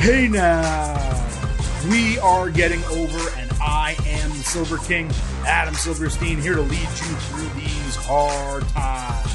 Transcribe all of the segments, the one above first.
Hey now, we are getting over, and I am the Silver King, Adam Silverstein, here to lead you through these hard times.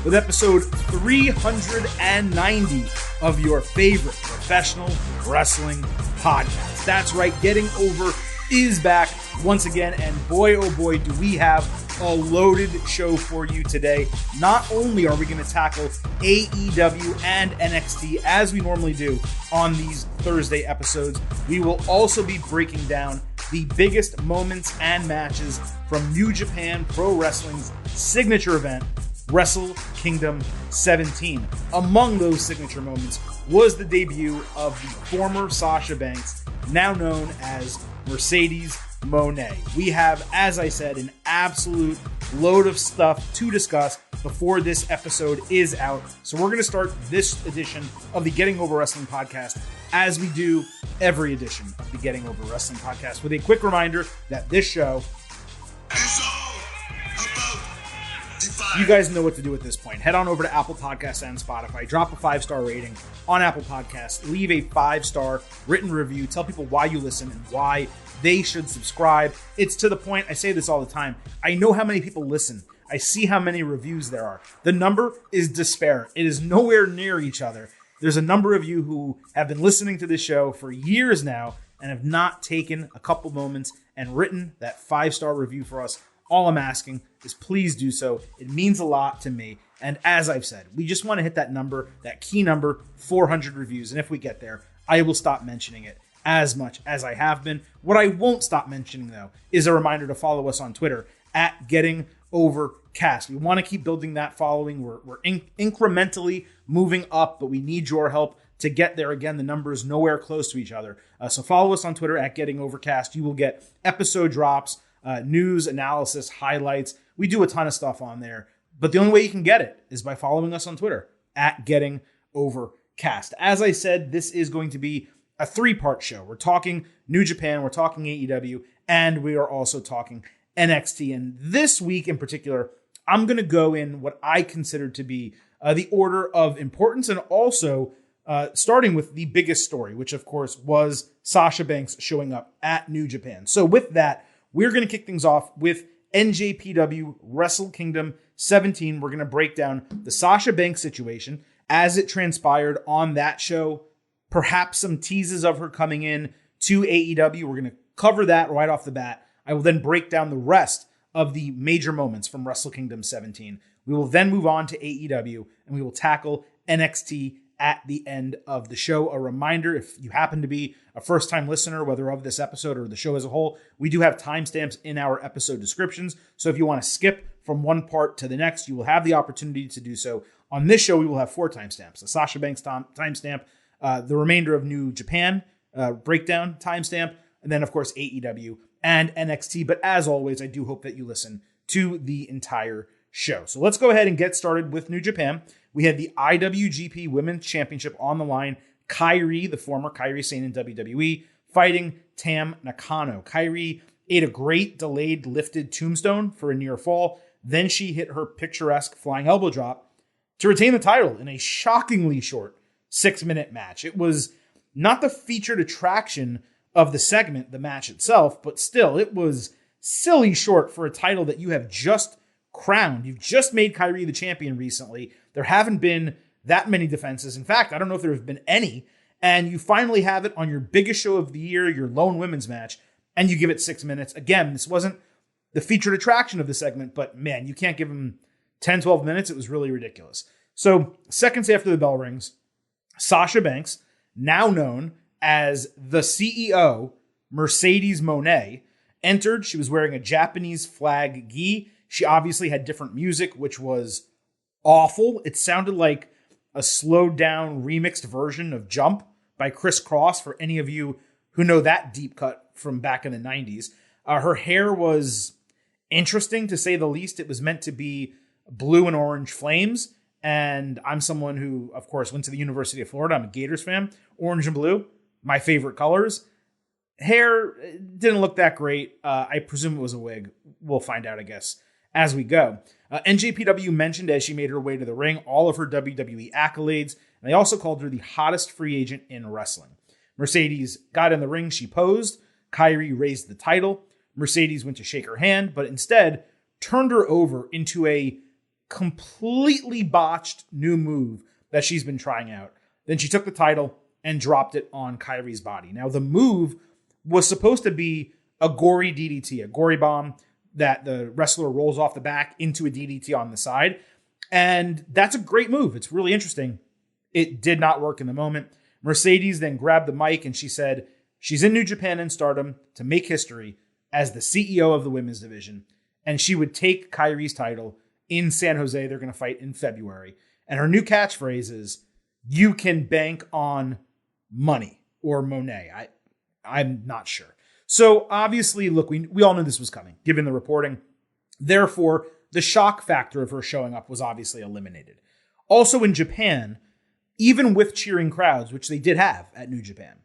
With episode 390 of your favorite professional wrestling podcast. That's right, Getting Over is back once again, and boy, oh boy, do we have a loaded show for you today. Not only are we going to tackle AEW and NXT as we normally do on these Thursday episodes, we will also be breaking down the biggest moments and matches from New Japan Pro Wrestling's signature event, Wrestle Kingdom 17. Among those signature moments was the debut of the former Sasha Banks, now known as Mercedes Moné. We have, as I said, an absolute load of stuff to discuss before this episode is out. So we're going to start this edition of the Getting Over Wrestling podcast, as we do every edition of the Getting Over Wrestling podcast, with a quick reminder that this show, you guys know what to do at this point. Head on over to Apple Podcasts and Spotify. Drop a 5-star rating on Apple Podcasts. Leave a 5-star written review. Tell people why you listen and why they should subscribe. It's to the point. I say this all the time. I know how many people listen. I see how many reviews there are. The number is disparate. It is nowhere near each other. There's a number of you who have been listening to this show for years now and have not taken a couple moments and written that 5-star review for us. All I'm asking is please do so. It means a lot to me. And as I've said, we just want to hit that number, that key number, 400 reviews. And if we get there, I will stop mentioning it as much as I have been. What I won't stop mentioning, though, is a reminder to follow us on Twitter at Getting Overcast. We want to keep building that following. We're incrementally moving up, but we need your help to get there. Again, the number is nowhere close to each other. So follow us on Twitter at Getting Overcast. You will get episode drops, news, analysis, highlights. We do a ton of stuff on there, but the only way you can get it is by following us on Twitter at Getting Overcast. As I said, this is going to be a 3-part show. We're talking New Japan, we're talking AEW, and we are also talking NXT. And this week in particular, I'm going to go in what I consider to be the order of importance, and also starting with the biggest story, which of course was Sasha Banks showing up at New Japan. So with that, we're going to kick things off with NJPW Wrestle Kingdom 17. We're going to break down the Sasha Banks situation as it transpired on that show. Perhaps some teases of her coming in to AEW. We're going to cover that right off the bat. I will then break down the rest of the major moments from Wrestle Kingdom 17. We will then move on to AEW, and we will tackle NXT at the end of the show. A reminder, if you happen to be a first-time listener, whether of this episode or the show as a whole, we do have timestamps in our episode descriptions. So if you want to skip from one part to the next, you will have the opportunity to do so. On this show, we will have 4 timestamps: a Sasha Banks timestamp, the remainder of New Japan breakdown timestamp, and then, of course, AEW and NXT. But as always, I do hope that you listen to the entire show. So let's go ahead and get started with New Japan. We had the IWGP Women's Championship on the line. Kairi, the former Kairi Sane in WWE, fighting Tam Nakano. Kairi ate a great delayed lifted tombstone for a near fall. Then she hit her picturesque flying elbow drop to retain the title in a shockingly short 6-minute match. It was not the featured attraction of the segment, the match itself, but still, it was silly short for a title that you have just crowned. You've just made Kairi the champion recently. There haven't been that many defenses. In fact, I don't know if there have been any. And you finally have it on your biggest show of the year, your lone women's match, and you give it 6 minutes. Again, this wasn't the featured attraction of the segment, but man, you can't give them 10, 12 minutes. It was really ridiculous. So seconds after the bell rings, Sasha Banks, now known as the CEO, Mercedes Moné, entered. She was wearing a Japanese flag gi. She obviously had different music, which was awful. It sounded like a slowed down remixed version of Jump by Chris Cross, for any of you who know that deep cut from back in the 90s. Her hair was interesting, to say the least. It was meant to be blue and orange flames. And I'm someone who, of course, went to the University of Florida. I'm a Gators fan. Orange and blue, my favorite colors. Hair didn't look that great. I presume it was a wig. We'll find out, I guess, as we go. NJPW mentioned as she made her way to the ring all of her WWE accolades, and they also called her the hottest free agent in wrestling. Mercedes got in the ring, she posed, Kairi raised the title, Mercedes went to shake her hand, but instead turned her over into a completely botched new move that she's been trying out. Then she took the title and dropped it on Kairi's body. Now, the move was supposed to be a gory DDT, a gory bomb that the wrestler rolls off the back into a DDT on the side. And that's a great move. It's really interesting. It did not work in the moment. Mercedes then grabbed the mic and she said she's in New Japan and Stardom to make history as the CEO of the women's division. And she would take Kairi's title in San Jose. They're going to fight in February. And her new catchphrase is, "You can bank on money," or Monet. I'm not sure. So obviously, look, we all knew this was coming, given the reporting. Therefore, the shock factor of her showing up was obviously eliminated. Also in Japan, even with cheering crowds, which they did have at New Japan,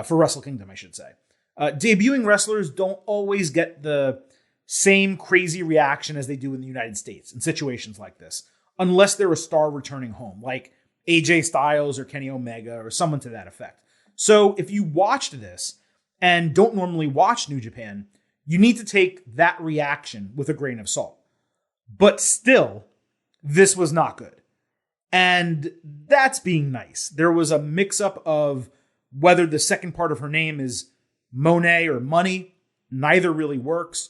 for Wrestle Kingdom, I should say, debuting wrestlers don't always get the same crazy reaction as they do in the United States in situations like this, unless they're a star returning home, like AJ Styles or Kenny Omega or someone to that effect. So if you watched this and don't normally watch New Japan, you need to take that reaction with a grain of salt. But still, this was not good. And that's being nice. There was a mix-up of whether the second part of her name is Monet or Money. Neither really works.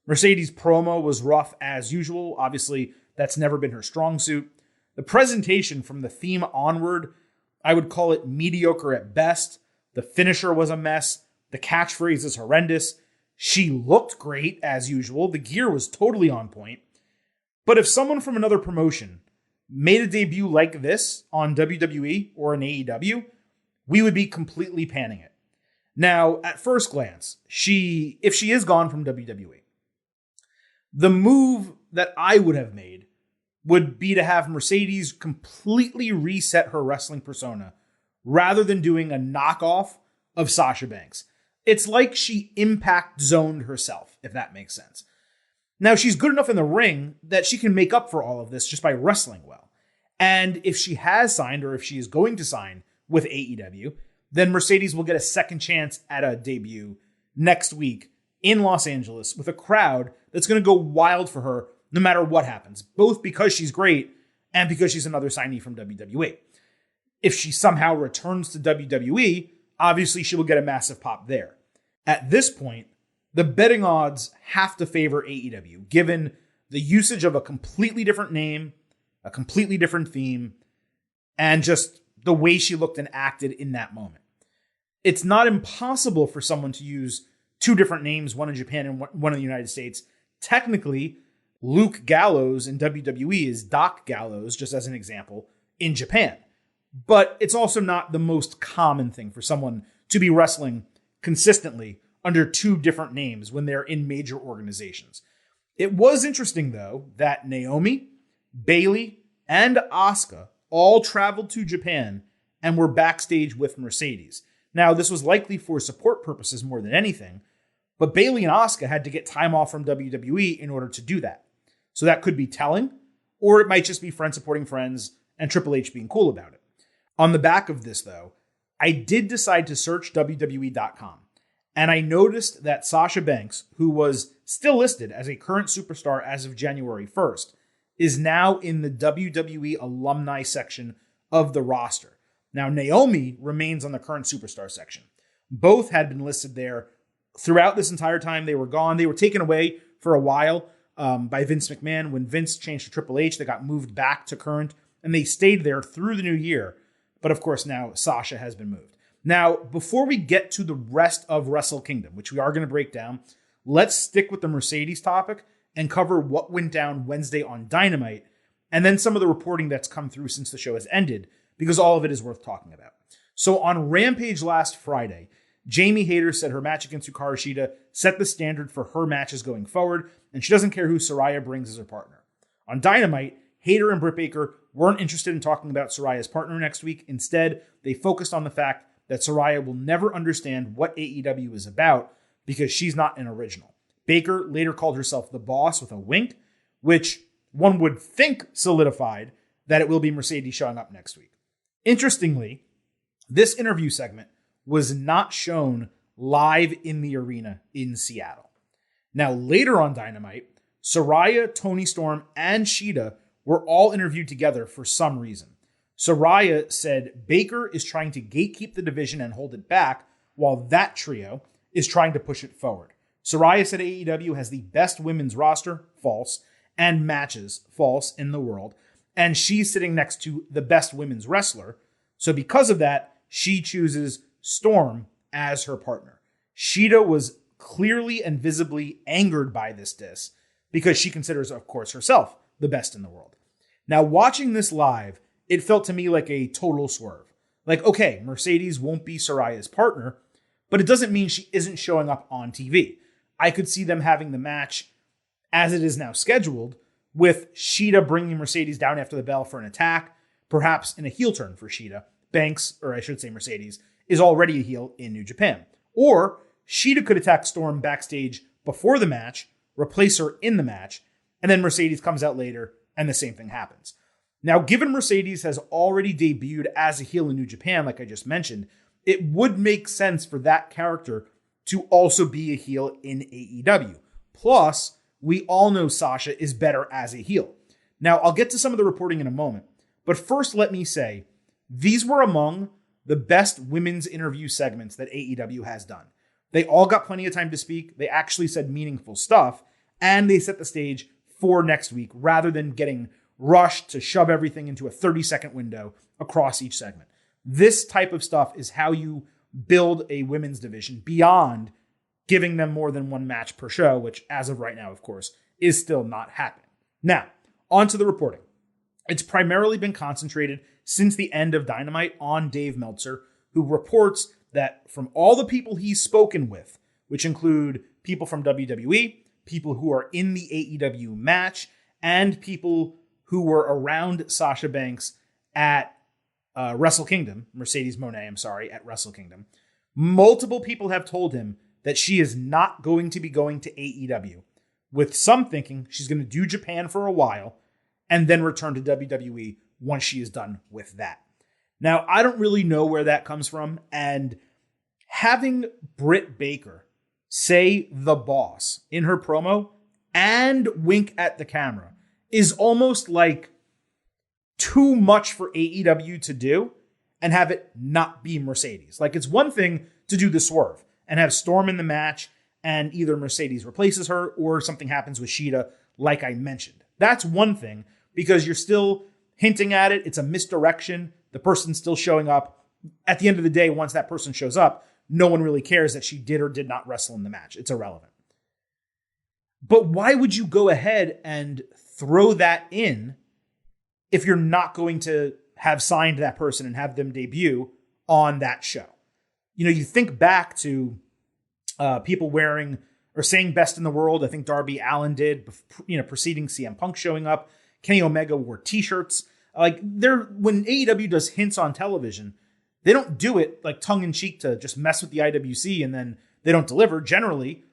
Mercedes' promo was rough as usual. Obviously, that's never been her strong suit. The presentation from the theme onward, I would call it mediocre at best. The finisher was a mess. The catchphrase is horrendous. She looked great as usual. The gear was totally on point. But if someone from another promotion made a debut like this on WWE or an AEW, we would be completely panning it. Now, at first glance, if she is gone from WWE, the move that I would have made would be to have Mercedes completely reset her wrestling persona rather than doing a knockoff of Sasha Banks. It's like she impact zoned herself, if that makes sense. Now, she's good enough in the ring that she can make up for all of this just by wrestling well. And if she has signed, or if she is going to sign with AEW, then Mercedes will get a second chance at a debut next week in Los Angeles with a crowd that's going to go wild for her no matter what happens, both because she's great and because she's another signee from WWE. If she somehow returns to WWE, obviously she will get a massive pop there. At this point, the betting odds have to favor AEW, given the usage of a completely different name, a completely different theme, and just the way she looked and acted in that moment. It's not impossible for someone to use two different names, one in Japan and one in the United States. Technically, Luke Gallows in WWE is Doc Gallows, just as an example, in Japan. But it's also not the most common thing for someone to be wrestling consistently under two different names when they're in major organizations. It was interesting, though, that Naomi, Bayley, and Asuka all traveled to Japan and were backstage with Mercedes. Now, this was likely for support purposes more than anything, but Bayley and Asuka had to get time off from WWE in order to do that. So that could be telling, or it might just be friends supporting friends and Triple H being cool about it. On the back of this, though, I did decide to search WWE.com, and I noticed that Sasha Banks, who was still listed as a current superstar as of January 1st, is now in the WWE alumni section of the roster. Now, Naomi remains on the current superstar section. Both had been listed there throughout this entire time they were gone. They were taken away for a while by Vince McMahon. When Vince changed to Triple H, they got moved back to current, and they stayed there through the new year. But of course, now Sasha has been moved. Now, before we get to the rest of Wrestle Kingdom, which we are going to break down, let's stick with the Mercedes topic and cover what went down Wednesday on Dynamite, and then some of the reporting that's come through since the show has ended, because all of it is worth talking about. So on Rampage last Friday, Jamie Hayter said her match against Hikaru Shida set the standard for her matches going forward, and she doesn't care who Saraya brings as her partner. On Dynamite, Hayter and Britt Baker weren't interested in talking about Saraya's partner next week. Instead, they focused on the fact that Saraya will never understand what AEW is about because she's not an original. Baker later called herself the boss with a wink, which one would think solidified that it will be Mercedes showing up next week. Interestingly, this interview segment was not shown live in the arena in Seattle. Now, later on Dynamite, Saraya, Toni Storm, and Shida were all interviewed together for some reason. Saraya said Baker is trying to gatekeep the division and hold it back, while that trio is trying to push it forward. Saraya said AEW has the best women's roster, false, and matches, false, in the world, and she's sitting next to the best women's wrestler. So because of that, she chooses Storm as her partner. Shida was clearly and visibly angered by this diss because she considers, of course, herself the best in the world. Now, watching this live, it felt to me like a total swerve. Like, okay, Mercedes won't be Saraya's partner, but it doesn't mean she isn't showing up on TV. I could see them having the match as it is now scheduled, with Shida bringing Mercedes down after the bell for an attack, perhaps in a heel turn for Shida. Banks, or I should say Mercedes, is already a heel in New Japan. Or Shida could attack Storm backstage before the match, replace her in the match, and then Mercedes comes out later and the same thing happens. Now, given Mercedes has already debuted as a heel in New Japan, like I just mentioned, it would make sense for that character to also be a heel in AEW. Plus, we all know Sasha is better as a heel. Now, I'll get to some of the reporting in a moment, but first let me say, these were among the best women's interview segments that AEW has done. They all got plenty of time to speak, they actually said meaningful stuff, and they set the stage for next week rather than getting rushed to shove everything into a 30-second window across each segment. This type of stuff is how you build a women's division beyond giving them more than one match per show, which as of right now, of course, is still not happening. Now, on to the reporting. It's primarily been concentrated since the end of Dynamite on Dave Meltzer, who reports that from all the people he's spoken with, which include people from WWE, people who are in the AEW match, and people who were around Sasha Banks at Wrestle Kingdom, Mercedes Moné, at Wrestle Kingdom, multiple people have told him that she is not going to be going to AEW, with some thinking she's going to do Japan for a while and then return to WWE once she is done with that. Now, I don't really know where that comes from, and having Britt Baker say the boss in her promo and wink at the camera is almost like too much for AEW to do and have it not be Mercedes. Like, it's one thing to do the swerve and have Storm in the match and either Mercedes replaces her or something happens with Shida, like I mentioned. That's one thing because you're still hinting at it. It's a misdirection. The person's still showing up. At the end of the day, once that person shows up, no one really cares that she did or did not wrestle in the match. It's irrelevant. But why would you go ahead and throw that in if you're not going to have signed that person and have them debut on that show? You know, you think back to people wearing or saying best in the world. I think Darby Allin did, preceding CM Punk showing up. Kenny Omega wore t-shirts. When AEW does hints on television, they don't do it like tongue in cheek to just mess with the IWC and then they don't deliver. Generally,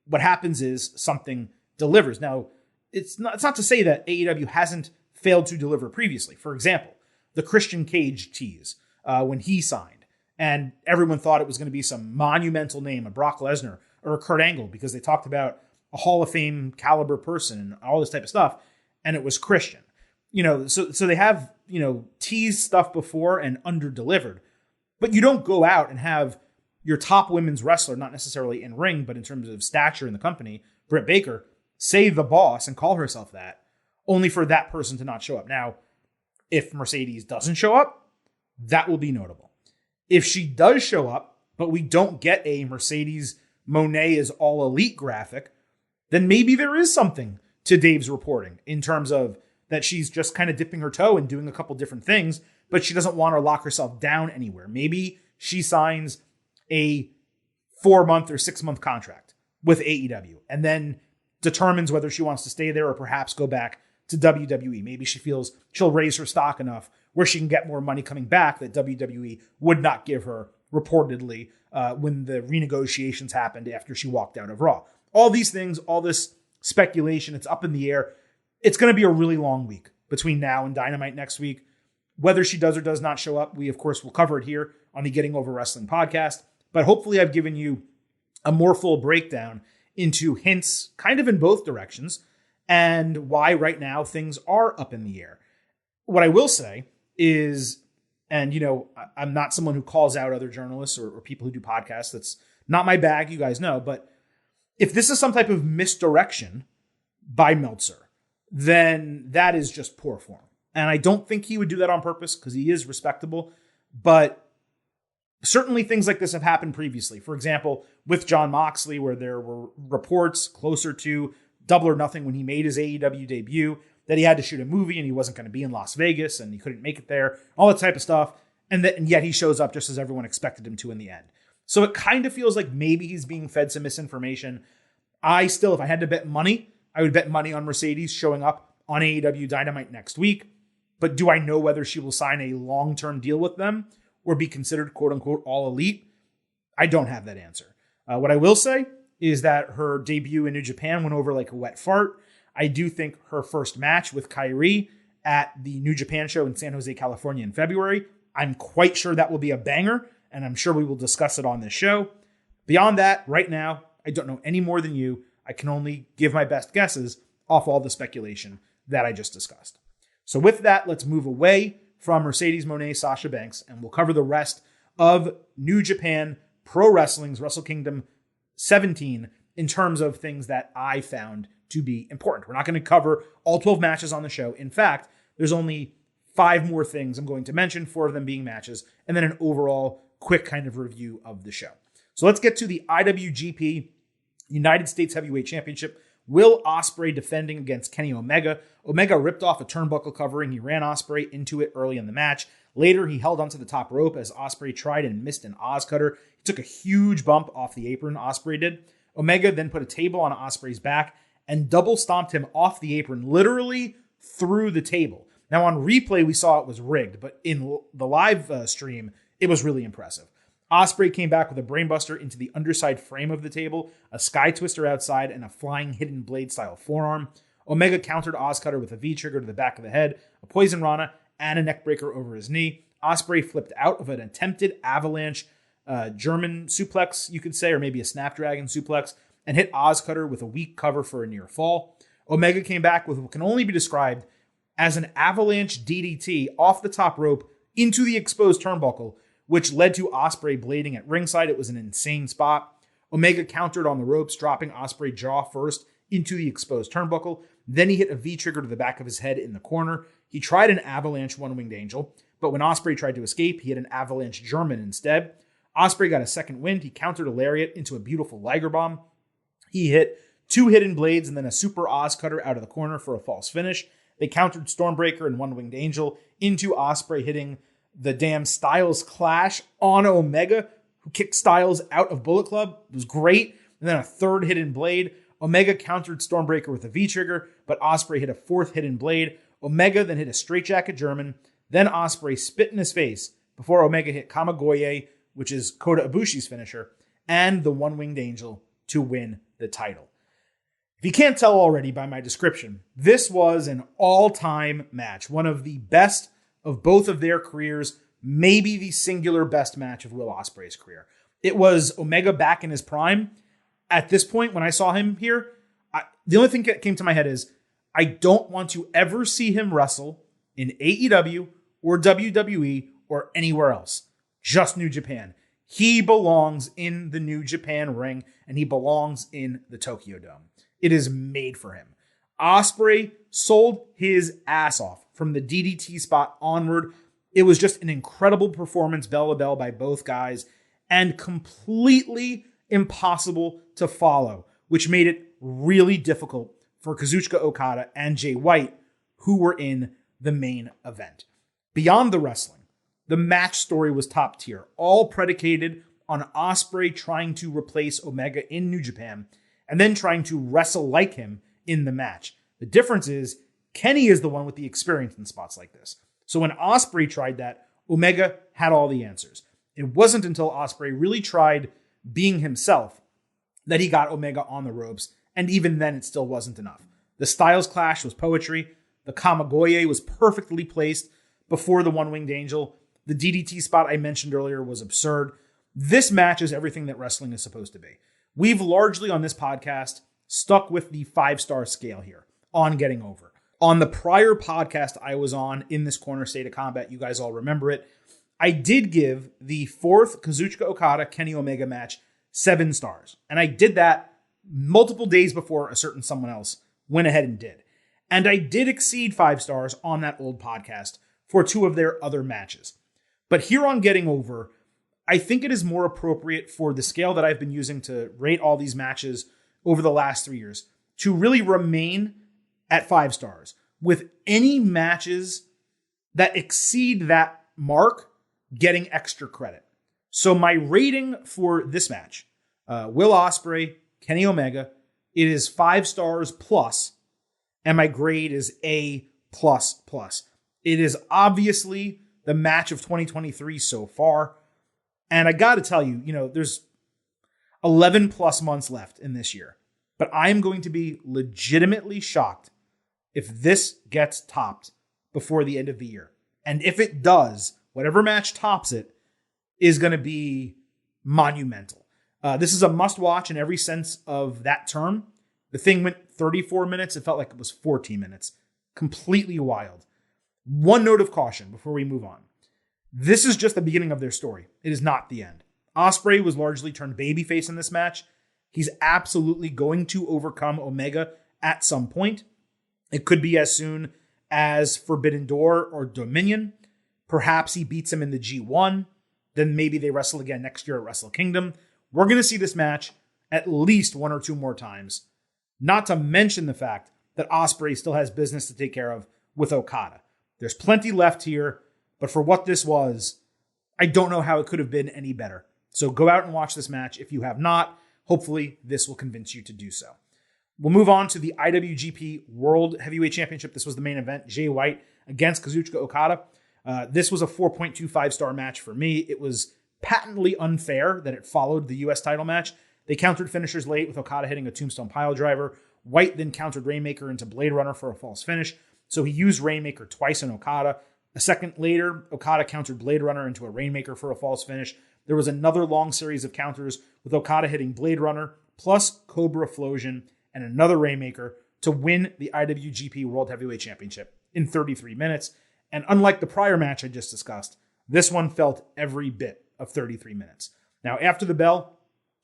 what happens is something delivers. Now, it's not to say that AEW hasn't failed to deliver previously. For example, the Christian Cage tease when he signed, and everyone thought it was going to be some monumental name, a Brock Lesnar or a Kurt Angle, because they talked about a Hall of Fame caliber person and all this type of stuff, and it was Christian. So they have, teased stuff before and under-delivered, but you don't go out and have your top women's wrestler, not necessarily in ring, but in terms of stature in the company, Britt Baker, say the boss and call herself that, only for that person to not show up. Now, if Mercedes doesn't show up, that will be notable. If she does show up, but we don't get a Mercedes Moné is all elite graphic, then maybe there is something to Dave's reporting in terms of that she's just kind of dipping her toe and doing a couple different things, but she doesn't want to lock herself down anywhere. Maybe she signs a 4-month or 6-month contract with AEW and then determines whether she wants to stay there or perhaps go back to WWE. Maybe she feels she'll raise her stock enough where she can get more money coming back that WWE would not give her reportedly when the renegotiations happened after she walked out of Raw. All these things, all this speculation, it's up in the air. it's going to be a really long week between now and Dynamite next week. Whether she does or does not show up, we, of course, will cover it here on the Getting Over Wrestling podcast. But hopefully I've given you a more full breakdown into hints kind of in both directions and why right now things are up in the air. What I will say is, and I'm not someone who calls out other journalists or people who do podcasts. That's not my bag, you guys know. But if this is some type of misdirection by Meltzer, then that is just poor form. And I don't think he would do that on purpose because he is respectable. But certainly things like this have happened previously. For example, with Jon Moxley, where there were reports closer to Double or Nothing when he made his AEW debut that he had to shoot a movie and he wasn't going to be in Las Vegas and he couldn't make it there, all that type of stuff. And yet he shows up just as everyone expected him to in the end. So it kind of feels like maybe he's being fed some misinformation. If I had to bet money, I would bet money on Mercedes showing up on AEW Dynamite next week. But do I know whether she will sign a long-term deal with them or be considered quote-unquote all elite? I don't have that answer. What I will say is that her debut in New Japan went over like a wet fart. I do think her first match with Kairi at the New Japan show in San Jose, California in February, I'm quite sure that will be a banger, and I'm sure we will discuss it on this show. Beyond that, right now, I don't know any more than you. I can only give my best guesses off all the speculation that I just discussed. So with that, let's move away from Mercedes Moné, Sasha Banks, and we'll cover the rest of New Japan Pro Wrestling's Wrestle Kingdom 17 in terms of things that I found to be important. We're not going to cover all 12 matches on the show. In fact, there's only 5 more things I'm going to mention, 4 of them being matches, and then an overall quick kind of review of the show. So let's get to the IWGP United States Heavyweight Championship. Will Ospreay defending against Kenny Omega. Omega ripped off a turnbuckle covering. He ran Ospreay into it early in the match. Later, he held onto the top rope as Ospreay tried and missed an Oz cutter. He took a huge bump off the apron, Ospreay did. Omega then put a table on Ospreay's back and double stomped him off the apron, literally through the table. Now on replay, we saw it was rigged, but in the live stream, it was really impressive. Ospreay came back with a brainbuster into the underside frame of the table, a sky twister outside, and a flying hidden blade style forearm. Omega countered Ozcutter with a V-trigger to the back of the head, a poison rana, and a neckbreaker over his knee. Ospreay flipped out of an attempted avalanche German suplex, you could say, or maybe a Snapdragon suplex, and hit Ozcutter with a weak cover for a near fall. Omega came back with what can only be described as an avalanche DDT off the top rope into the exposed turnbuckle, which led to Ospreay blading at ringside. It was an insane spot. Omega countered on the ropes, dropping Ospreay jaw first into the exposed turnbuckle. Then he hit a V-trigger to the back of his head in the corner. He tried an avalanche one-winged angel, but when Ospreay tried to escape, he hit an avalanche German instead. Ospreay got a second wind. He countered a lariat into a beautiful Liger bomb. He hit 2 hidden blades and then a super Oz cutter out of the corner for a false finish. They countered Stormbreaker and one-winged angel into Ospreay hitting the damn Styles Clash on Omega, who kicked Styles out of Bullet Club. It was great. And then a third hidden blade. Omega countered Stormbreaker with a V-trigger, but Ospreay hit a 4th hidden blade. Omega then hit a straightjacket German. Then Ospreay spit in his face before Omega hit Kamagoye, which is Kota Ibushi's finisher, and the one-winged angel to win the title. If you can't tell already by my description, this was an all-time match. One of the best of both of their careers, maybe the singular best match of Will Ospreay's career. It was Omega back in his prime. At this point, when I saw him here, the only thing that came to my head is I don't want to ever see him wrestle in AEW or WWE or anywhere else. Just New Japan. He belongs in the New Japan ring, and he belongs in the Tokyo Dome. It is made for him. Ospreay sold his ass off from the DDT spot onward. It was just an incredible performance, bell to bell, by both guys, and completely impossible to follow, which made it really difficult for Kazuchika Okada and Jay White, who were in the main event. Beyond the wrestling, the match story was top tier, all predicated on Ospreay trying to replace Omega in New Japan and then trying to wrestle like him in the match. The difference is Kenny is the one with the experience in spots like this. So when Ospreay tried that, Omega had all the answers. It wasn't until Ospreay really tried being himself that he got Omega on the ropes, and even then it still wasn't enough. The Styles Clash was poetry. The Kamagoye was perfectly placed before the One-Winged Angel. The DDT spot I mentioned earlier was absurd. This match is everything that wrestling is supposed to be. We've largely on this podcast stuck with the 5-star scale here on Getting Over. On the prior podcast I was on in this corner, State of Combat, you guys all remember it, I did give the 4th Kazuchika Okada Kenny Omega match 7 stars. And I did that multiple days before a certain someone else went ahead and did. And I did exceed 5 stars on that old podcast for 2 of their other matches. But here on Getting Over, I think it is more appropriate for the scale that I've been using to rate all these matches over the last 3 years to really remain at 5 stars, with any matches that exceed that mark getting extra credit. So my rating for this match, Will Ospreay, Kenny Omega, it is 5 stars plus, and my grade is A++. It is obviously the match of 2023 so far. And I got to tell you, there's 11 plus months left in this year, but I am going to be legitimately shocked if this gets topped before the end of the year. And if it does, whatever match tops it is going to be monumental. This is a must watch in every sense of that term. The thing went 34 minutes. It felt like it was 14 minutes. Completely wild. One note of caution before we move on. This is just the beginning of their story. It is not the end. Ospreay was largely turned babyface in this match. He's absolutely going to overcome Omega at some point. It could be as soon as Forbidden Door or Dominion. Perhaps he beats him in the G1. Then maybe they wrestle again next year at Wrestle Kingdom. We're going to see this match at least 1 or 2 more times. Not to mention the fact that Ospreay still has business to take care of with Okada. There's plenty left here, but for what this was, I don't know how it could have been any better. So go out and watch this match if you have not. Hopefully, this will convince you to do so. We'll move on to the IWGP World Heavyweight Championship. This was the main event. Jay White against Kazuchika Okada. This was a 4.25 star match for me. It was patently unfair that it followed the U.S. title match. They countered finishers late with Okada hitting a tombstone pile driver. White then countered Rainmaker into Blade Runner for a false finish. So he used Rainmaker twice on Okada. A second later, Okada countered Blade Runner into a Rainmaker for a false finish. There was another long series of counters with Okada hitting Blade Runner plus Cobra Flosion and another Rainmaker to win the IWGP World Heavyweight Championship in 33 minutes. And unlike the prior match I just discussed, this one felt every bit of 33 minutes. Now, after the bell,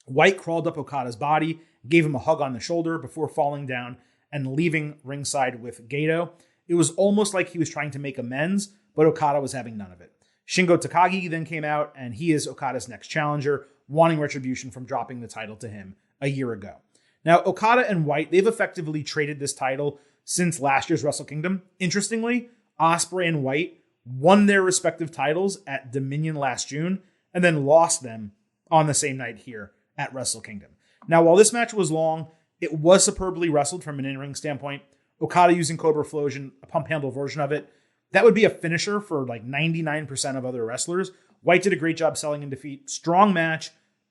White crawled up Okada's body, gave him a hug on the shoulder before falling down and leaving ringside with Gato. It was almost like he was trying to make amends, but Okada was having none of it. Shingo Takagi then came out, and he is Okada's next challenger, wanting retribution from dropping the title to him a year ago. Now, Okada and White, they've effectively traded this title since last year's Wrestle Kingdom. Interestingly, Ospreay and White won their respective titles at Dominion last June, and then lost them on the same night here at Wrestle Kingdom. Now, while this match was long, it was superbly wrestled from an in-ring standpoint. Okada using Cobra Flosion, a pump handle version of it. That would be a finisher for like 99% of other wrestlers. White did a great job selling in defeat. Strong match,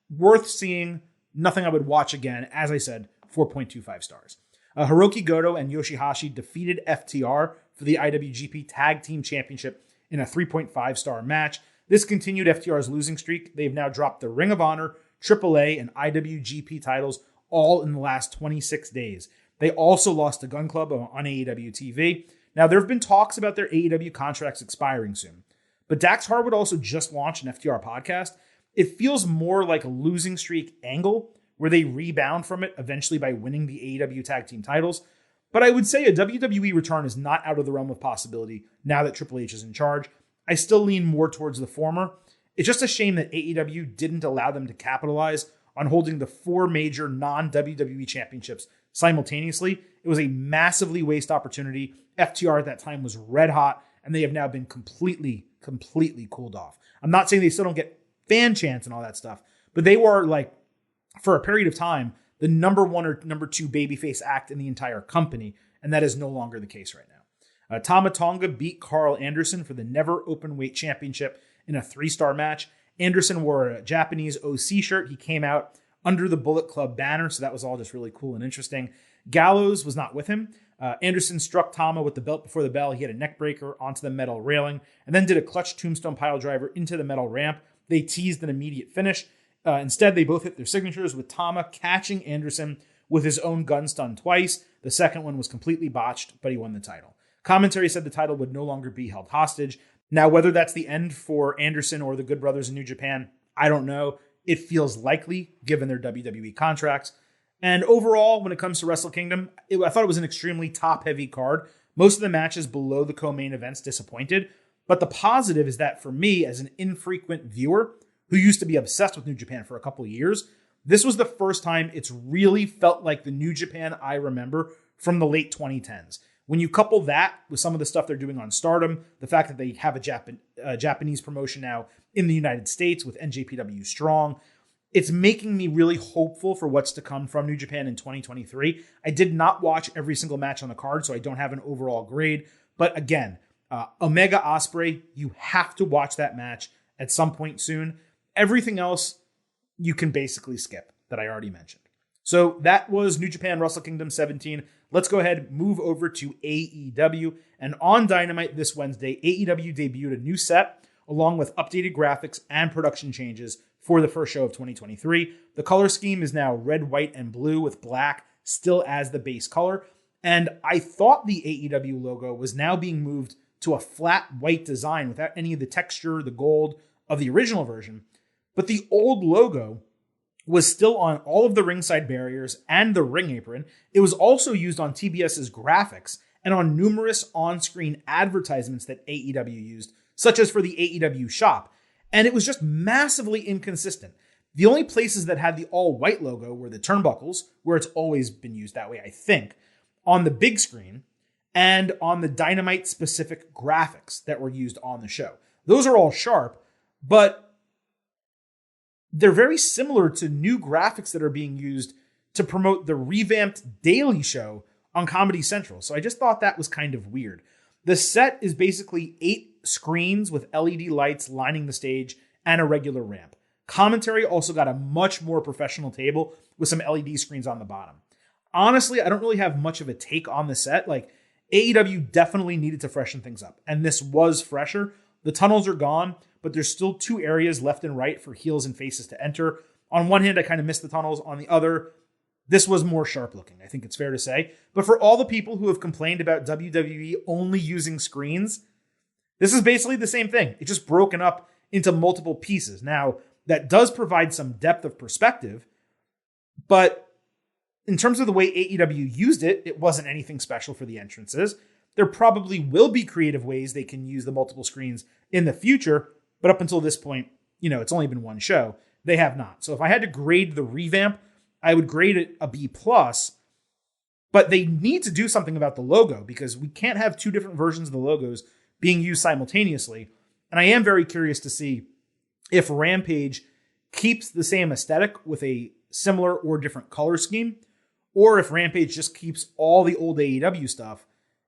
worth seeing. Nothing I would watch again. As I said, 4.25 stars. Hiroki Goto and Yoshihashi defeated FTR for the IWGP Tag Team Championship in a 3.5 star match. This continued FTR's losing streak. They've now dropped the Ring of Honor, AAA, and IWGP titles all in the last 26 days. They also lost to Gun Club on AEW TV. Now, there have been talks about their AEW contracts expiring soon, but Dax Harwood also just launched an FTR podcast. It feels more like a losing streak angle where they rebound from it eventually by winning the AEW tag team titles. But I would say a WWE return is not out of the realm of possibility now that Triple H is in charge. I still lean more towards the former. It's just a shame that AEW didn't allow them to capitalize on holding the 4 major non-WWE championships simultaneously. It was a massively waste opportunity. FTR at that time was red hot, and they have now been completely cooled off. I'm not saying they still don't get fan chants and all that stuff, but they were, like, for a period of time, the number 1 or number 2 babyface act in the entire company, and that is no longer the case right now. Tama Tonga beat Carl Anderson for the Never Openweight Championship in a 3-star match. Anderson wore a Japanese OC shirt. He came out under the Bullet Club banner, so that was all just really cool and interesting. Gallows was not with him. Anderson struck Tama with the belt before the bell. He had a neck breaker onto the metal railing and then did a clutch tombstone pile driver into the metal ramp. They teased an immediate finish. Instead, they both hit their signatures, with Tama catching Anderson with his own gun stun twice. The second one was completely botched, but he won the title. Commentary said the title would no longer be held hostage. Now, whether that's the end for Anderson or the Good Brothers in New Japan, I don't know. It feels likely, given their WWE contracts. And overall, when it comes to Wrestle Kingdom, I thought it was an extremely top-heavy card. Most of the matches below the co-main events disappointed. But the positive is that for me, as an infrequent viewer who used to be obsessed with New Japan for a couple of years, this was the first time it's really felt like the New Japan I remember from the late 2010s. When you couple that with some of the stuff they're doing on Stardom, the fact that they have a Japanese promotion now in the United States with NJPW Strong, it's making me really hopeful for what's to come from New Japan in 2023. I did not watch every single match on the card, so I don't have an overall grade. But again, Omega Ospreay, you have to watch that match at some point soon. Everything else, you can basically skip that I already mentioned. So that was New Japan Wrestle Kingdom 17. Let's go ahead, move over to AEW. And on Dynamite this Wednesday, AEW debuted a new set along with updated graphics and production changes for the first show of 2023. The color scheme is now red, white, and blue with black still as the base color. And I thought the AEW logo was now being moved to a flat white design without any of the texture, the gold of the original version. But the old logo was still on all of the ringside barriers and the ring apron. It was also used on TBS's graphics and on numerous on-screen advertisements that AEW used, such as for the AEW shop. And it was just massively inconsistent. The only places that had the all-white logo were the turnbuckles, where it's always been used that way, I think, on the big screen, and on the Dynamite-specific graphics that were used on the show. Those are all sharp, but they're very similar to new graphics that are being used to promote the revamped Daily Show on Comedy Central. So I just thought that was kind of weird. The set is basically 8 screens with LED lights lining the stage and a regular ramp. Commentary also got a much more professional table with some LED screens on the bottom. Honestly, I don't really have much of a take on the set. Like, AEW definitely needed to freshen things up, and this was fresher. The tunnels are gone, but there's still 2 areas left and right for heels and faces to enter. On one hand, I kind of missed the tunnels. On the other, this was more sharp looking, I think it's fair to say. But for all the people who have complained about WWE only using screens, this is basically the same thing. It's just broken up into multiple pieces. Now, that does provide some depth of perspective, but in terms of the way AEW used it, it wasn't anything special for the entrances. There probably will be creative ways they can use the multiple screens in the future, but up until this point, it's only been one show. They have not. So if I had to grade the revamp, I would grade it a B+, but they need to do something about the logo because we can't have 2 different versions of the logos being used simultaneously. And I am very curious to see if Rampage keeps the same aesthetic with a similar or different color scheme, or if Rampage just keeps all the old AEW stuff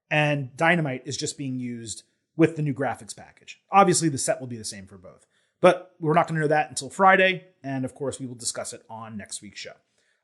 and Dynamite is just being used with the new graphics package. Obviously, the set will be the same for both, but we're not going to know that until Friday. And of course, we will discuss it on next week's show.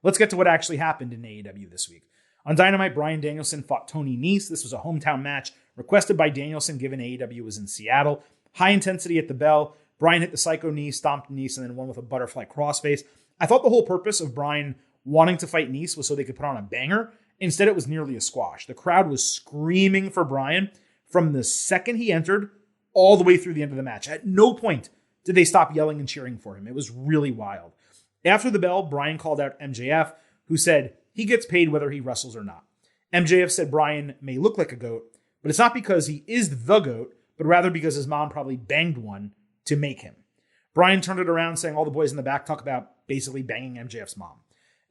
Let's get to what actually happened in AEW this week. On Dynamite, Bryan Danielson fought Tony Nese. This was a hometown match requested by Danielson, given AEW was in Seattle. High intensity at the bell. Bryan hit the Psycho Knee, stomped Nese, and then won with a butterfly crossface. I thought the whole purpose of Bryan wanting to fight Nese was so they could put on a banger. Instead, it was nearly a squash. The crowd was screaming for Bryan from the second he entered all the way through the end of the match. At no point did they stop yelling and cheering for him. It was really wild. After the bell, Bryan called out MJF, who said he gets paid whether he wrestles or not. MJF said Bryan may look like a goat, but it's not because he is the goat, but rather because his mom probably banged one to make him. Bryan turned it around, saying all the boys in the back talk about basically banging MJF's mom.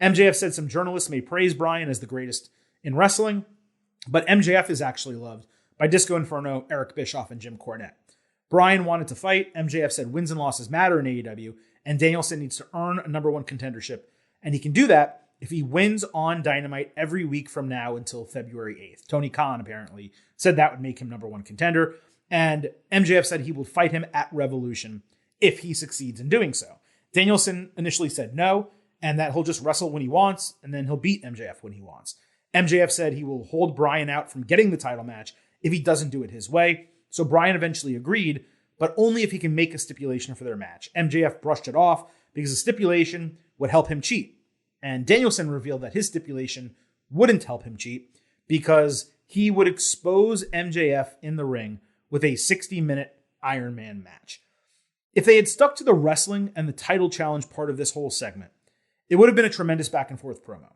MJF said some journalists may praise Bryan as the greatest in wrestling, but MJF is actually loved by Disco Inferno, Eric Bischoff, and Jim Cornette. Bryan wanted to fight. MJF said wins and losses matter in AEW, and Danielson needs to earn a number 1 contendership, and he can do that if he wins on Dynamite every week from now until February 8th. Tony Khan apparently said that would make him number 1 contender, and MJF said he will fight him at Revolution if he succeeds in doing so. Danielson initially said no, and that he'll just wrestle when he wants, and then he'll beat MJF when he wants. MJF said he will hold Bryan out from getting the title match if he doesn't do it his way. So Bryan eventually agreed, but only if he can make a stipulation for their match. MJF brushed it off because the stipulation would help him cheat. And Danielson revealed that his stipulation wouldn't help him cheat because he would expose MJF in the ring with a 60-minute Iron Man match. If they had stuck to the wrestling and the title challenge part of this whole segment, it would have been a tremendous back and forth promo.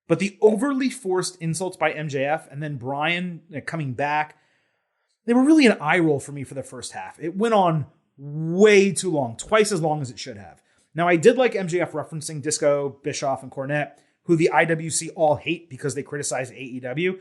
But the overly forced insults by MJF and then Bryan coming back, they were really an eye roll for me for the first half. It went on way too long, twice as long as it should have. Now, I did like MJF referencing Disco, Bischoff, and Cornette, who the IWC all hate because they criticize AEW.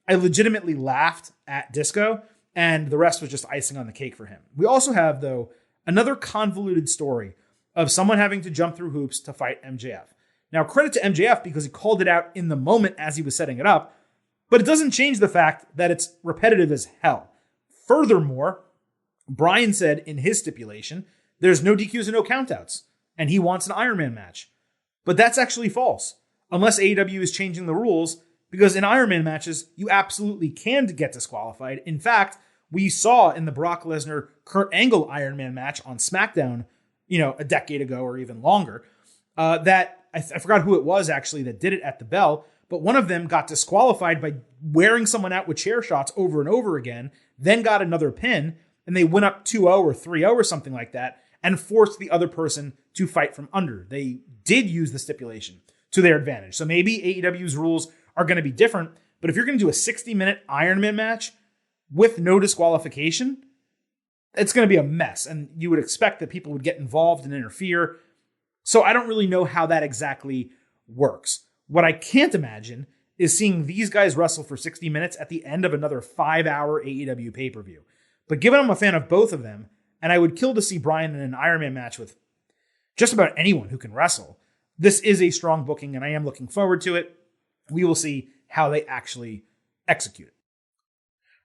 I legitimately laughed at Disco, and the rest was just icing on the cake for him. We also have, though, another convoluted story of someone having to jump through hoops to fight MJF. Now, credit to MJF because he called it out in the moment as he was setting it up, but it doesn't change the fact that it's repetitive as hell. Furthermore, Bryan said in his stipulation, there's no DQs and no countouts, and he wants an Iron Man match. But that's actually false, unless AEW is changing the rules, because in Iron Man matches, you absolutely can get disqualified. In fact, we saw in the Brock Lesnar-Kurt Angle Iron Man match on SmackDown, a decade ago or even longer, that I forgot who it was actually that did it at the bell, but one of them got disqualified by wearing someone out with chair shots over and over again, then got another pin, and they went up 2-0 or 3-0 or something like that, and forced the other person to fight from under. They did use the stipulation to their advantage. So maybe AEW's rules are going to be different, but if you're going to do a 60-minute Iron Man match with no disqualification, it's going to be a mess, and you would expect that people would get involved and interfere. So I don't really know how that exactly works. What I can't imagine is seeing these guys wrestle for 60 minutes at the end of another 5-hour AEW pay-per-view. But given I'm a fan of both of them, and I would kill to see Bryan in an Iron Man match with just about anyone who can wrestle, this is a strong booking, and I am looking forward to it. We will see how they actually execute it.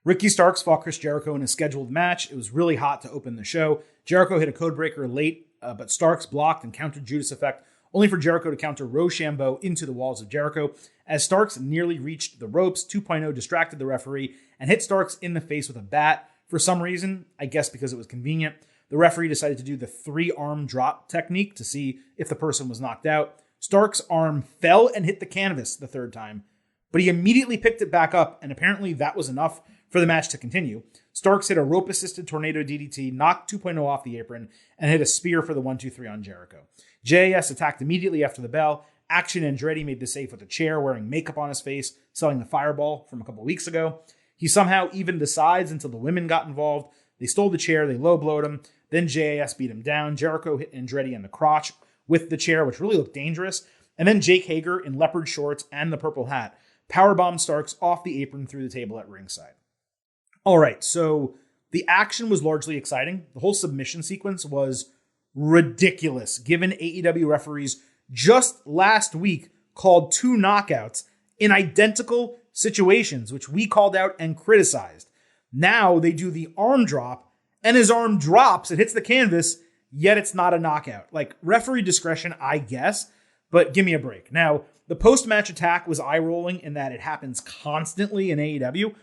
Ricky Starks fought Chris Jericho in a scheduled match. It was really hot to open the show. Jericho hit a codebreaker late, but Starks blocked and countered Judas Effect, only for Jericho to counter Rochambeau into the walls of Jericho. As Starks nearly reached the ropes, 2.0 distracted the referee and hit Starks in the face with a bat. For some reason, I guess because it was convenient, the referee decided to do the 3-arm drop technique to see if the person was knocked out. Starks' arm fell and hit the canvas the third time, but he immediately picked it back up, and apparently that was enough for the match to continue. Starks hit a rope-assisted tornado DDT, knocked 2.0 off the apron, and hit a spear for the 1-2-3 on Jericho. JAS attacked immediately after the bell. Action Andretti made the save with a chair, wearing makeup on his face, selling the fireball from a couple weeks ago. He somehow evened the sides until the women got involved. They stole the chair, they low-blowed him. Then JAS beat him down. Jericho hit Andretti in the crotch with the chair, which really looked dangerous. And then Jake Hager, in leopard shorts and the purple hat, powerbombed Starks off the apron through the table at ringside. All right, so the action was largely exciting. The whole submission sequence was ridiculous, given AEW referees just last week called 2 knockouts in identical situations, which we called out and criticized. Now they do the arm drop, and his arm drops, it hits the canvas, yet it's not a knockout. Like, referee discretion, I guess, but give me a break. Now, the post-match attack was eye-rolling in that it happens constantly in AEW,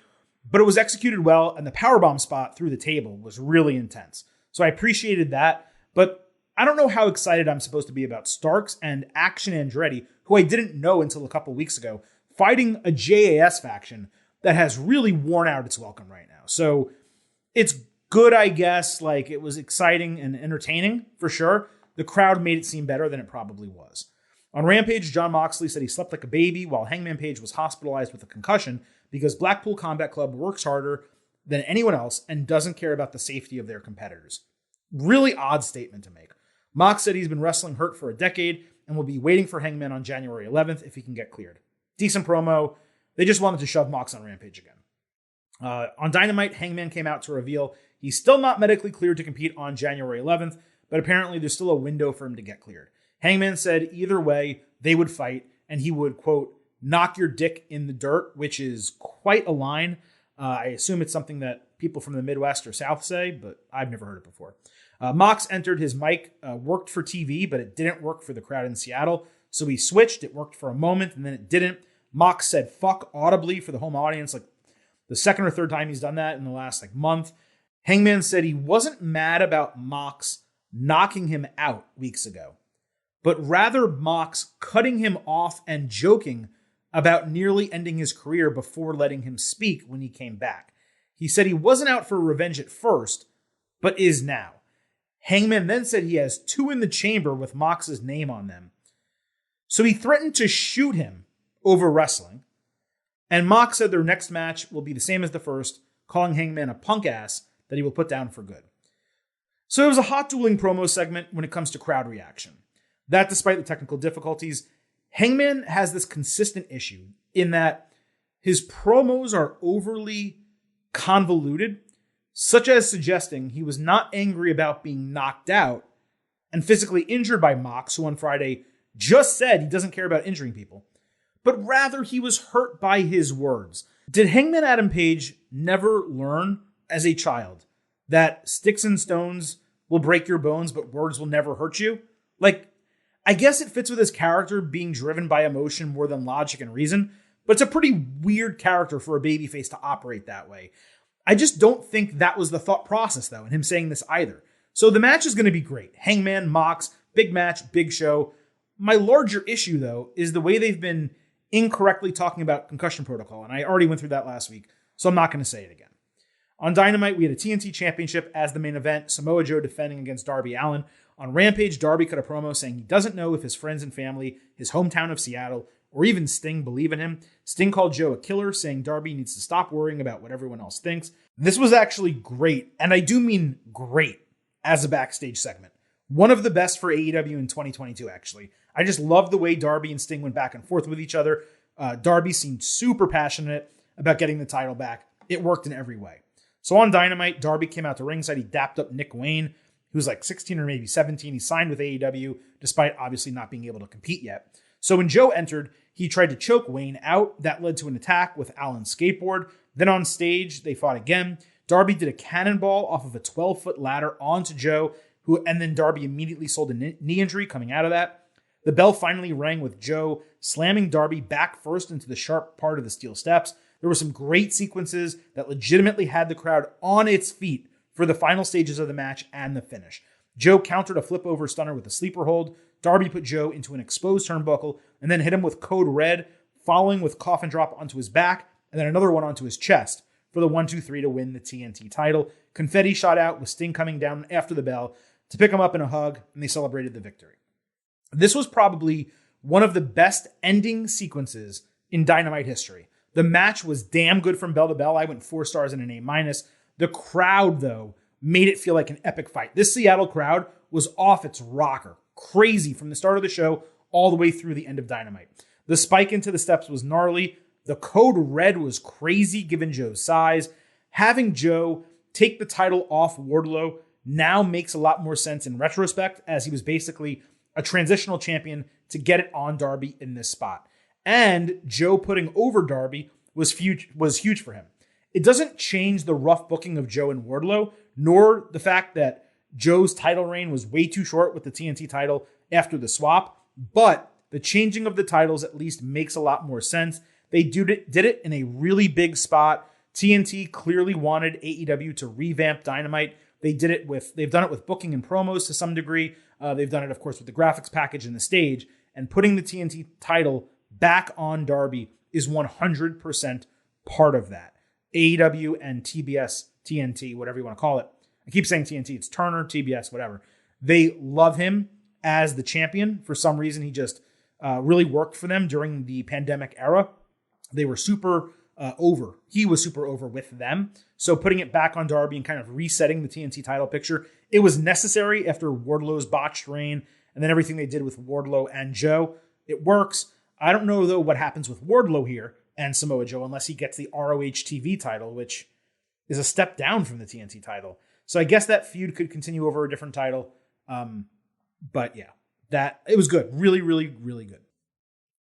but it was executed well, and the powerbomb spot through the table was really intense. So I appreciated that, but I don't know how excited I'm supposed to be about Starks and Action Andretti, who I didn't know until a couple weeks ago, fighting a JAS faction that has really worn out its welcome right now. So it's good, I guess. Like, it was exciting and entertaining, for sure. The crowd made it seem better than it probably was. On Rampage, Jon Moxley said he slept like a baby while Hangman Page was hospitalized with a concussion because Blackpool Combat Club works harder than anyone else and doesn't care about the safety of their competitors. Really odd statement to make. Mox said he's been wrestling hurt for a decade and will be waiting for Hangman on January 11th if he can get cleared. Decent promo. They just wanted to shove Mox on Rampage again. On Dynamite, Hangman came out to reveal he's still not medically cleared to compete on January 11th, but apparently there's still a window for him to get cleared. Hangman said either way, they would fight, and he would, quote, knock your dick in the dirt, which is quite a line. I assume it's something that people from the Midwest or South say, but I've never heard it before. Mox entered his mic, worked for TV, but it didn't work for the crowd in Seattle. So he switched. It worked for a moment, and then it didn't. Mox said fuck audibly for the home audience, like the second or third time he's done that in the last month. Hangman said he wasn't mad about Mox knocking him out weeks ago, but rather Mox cutting him off and joking about nearly ending his career before letting him speak when he came back. He said he wasn't out for revenge at first, but is now. Hangman then said he has 2 in the chamber with Mox's name on them. So he threatened to shoot him over wrestling. And Mox said their next match will be the same as the first, calling Hangman a punk ass that he will put down for good. So it was a hot dueling promo segment when it comes to crowd reaction. That despite the technical difficulties, Hangman has this consistent issue in that his promos are overly convoluted, such as suggesting he was not angry about being knocked out and physically injured by Mox, who on Friday just said he doesn't care about injuring people, but rather he was hurt by his words. Did Hangman Adam Page never learn as a child that sticks and stones will break your bones, but words will never hurt you? I guess it fits with his character being driven by emotion more than logic and reason, but it's a pretty weird character for a babyface to operate that way. I just don't think that was the thought process, though, in him saying this either. So the match is going to be great. Hangman, Mox, big match, big show. My larger issue, though, is the way they've been incorrectly talking about concussion protocol, and I already went through that last week, so I'm not going to say it again. On Dynamite, we had a TNT Championship as the main event, Samoa Joe defending against Darby Allin. On Rampage, Darby cut a promo saying he doesn't know if his friends and family, his hometown of Seattle, or even Sting believe in him. Sting called Joe a killer, saying Darby needs to stop worrying about what everyone else thinks. This was actually great, and I do mean great, as a backstage segment. One of the best for AEW in 2022, actually. I just love the way Darby and Sting went back and forth with each other. Darby seemed super passionate about getting the title back. It worked in every way. So on Dynamite, Darby came out to ringside. He dapped up Nick Wayne, who was 16 or maybe 17. He signed with AEW, despite obviously not being able to compete yet. So when Joe entered, he tried to choke Wayne out. That led to an attack with Allen's skateboard. Then on stage, they fought again. Darby did a cannonball off of a 12-foot ladder onto Joe, and then Darby immediately sold a knee injury coming out of that. The bell finally rang with Joe slamming Darby back first into the sharp part of the steel steps. There were some great sequences that legitimately had the crowd on its feet for the final stages of the match and the finish. Joe countered a flip over stunner with a sleeper hold. Darby put Joe into an exposed turnbuckle and then hit him with Code Red, following with coffin drop onto his back and then another one onto his chest for the 1-2-3 to win the TNT title. Confetti shot out with Sting coming down after the bell to pick him up in a hug, and they celebrated the victory. This was probably one of the best ending sequences in Dynamite history. The match was damn good from bell to bell. I went 4 stars and an A-. The crowd, though, made it feel like an epic fight. This Seattle crowd was off its rocker. Crazy from the start of the show all the way through the end of Dynamite. The spike into the steps was gnarly. The Code Red was crazy given Joe's size. Having Joe take the title off Wardlow now makes a lot more sense in retrospect, as he was basically a transitional champion to get it on Darby in this spot. And Joe putting over Darby was huge for him. It doesn't change the rough booking of Joe and Wardlow, nor the fact that Joe's title reign was way too short with the TNT title after the swap, but the changing of the titles at least makes a lot more sense. They did it in a really big spot. TNT clearly wanted AEW to revamp Dynamite. They've done it with booking and promos to some degree. They've done it, of course, with the graphics package and the stage. And putting the TNT title back on Darby is 100% part of that. AEW and TBS, TNT, whatever you want to call it. I keep saying TNT. It's Turner, TBS, whatever. They love him as the champion. For some reason, he just really worked for them during the pandemic era. They were super over. He was super over with them. So putting it back on Darby and kind of resetting the TNT title picture, it was necessary after Wardlow's botched reign and then everything they did with Wardlow and Joe. It works. I don't know, though, what happens with Wardlow here and Samoa Joe unless he gets the ROH TV title, which is a step down from the TNT title. So I guess that feud could continue over a different title. But yeah, it was good. Really, really, really good.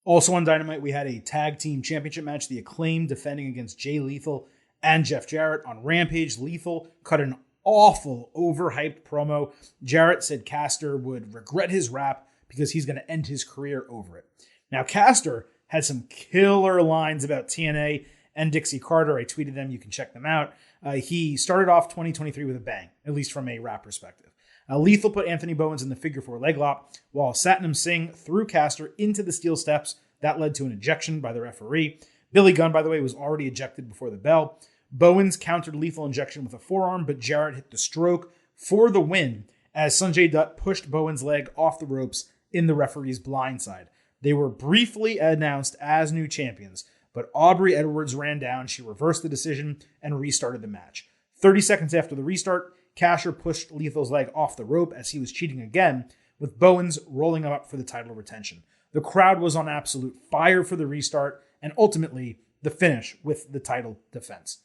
Also on Dynamite, we had a tag team championship match, The Acclaim defending against Jay Lethal and Jeff Jarrett. On Rampage, Lethal cut an awful overhyped promo. Jarrett said Caster would regret his rap because he's going to end his career over it. Now, Caster had some killer lines about TNA and Dixie Carter. I tweeted them. You can check them out. He started off 2023 with a bang, at least from a rap perspective. Lethal put Anthony Bowens in the figure 4 leg lock, while Satnam Singh threw Caster into the steel steps. That led to an ejection by the referee. Billy Gunn, by the way, was already ejected before the bell. Bowens countered Lethal injection with a forearm, but Jarrett hit the stroke for the win as Sanjay Dutt pushed Bowens' leg off the ropes in the referee's blindside. They were briefly announced as new champions, but Aubrey Edwards ran down. She reversed the decision and restarted the match. 30 seconds after the restart, Casher pushed Lethal's leg off the rope as he was cheating again, with Bowens rolling him up for the title retention. The crowd was on absolute fire for the restart and ultimately the finish with the title defense.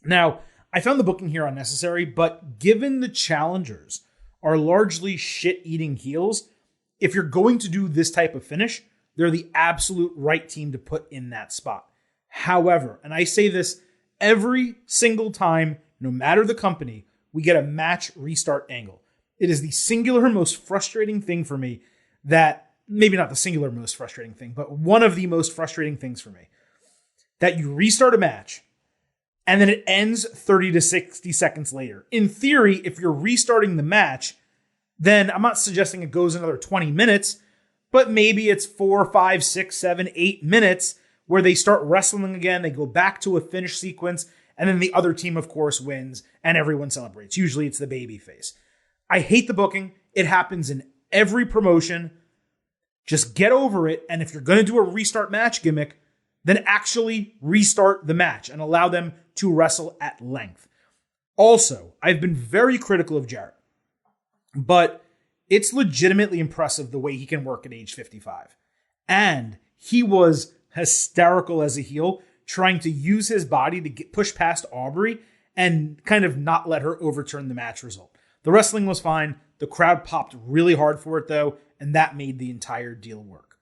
Now, I found the booking here unnecessary, but given the challengers are largely shit-eating heels, if you're going to do this type of finish, they're the absolute right team to put in that spot. However, and I say this every single time, no matter the company, we get a match restart angle. It is the singular most frustrating thing for me that, maybe not the singular most frustrating thing, but one of the most frustrating things for me, that you restart a match and then it ends 30 to 60 seconds later. In theory, if you're restarting the match, then I'm not suggesting it goes another 20 minutes, but maybe it's 4, 5, 6, 7, 8 minutes where they start wrestling again. They go back to a finish sequence, and then the other team, of course, wins, and everyone celebrates. Usually it's the babyface. I hate the booking. It happens in every promotion. Just get over it, and if you're going to do a restart match gimmick, then actually restart the match and allow them to wrestle at length. Also, I've been very critical of Jarrett, but it's legitimately impressive the way he can work at age 55. And he was hysterical as a heel, trying to use his body to push past Aubrey and kind of not let her overturn the match result. The wrestling was fine. The crowd popped really hard for it, though, and that made the entire deal work.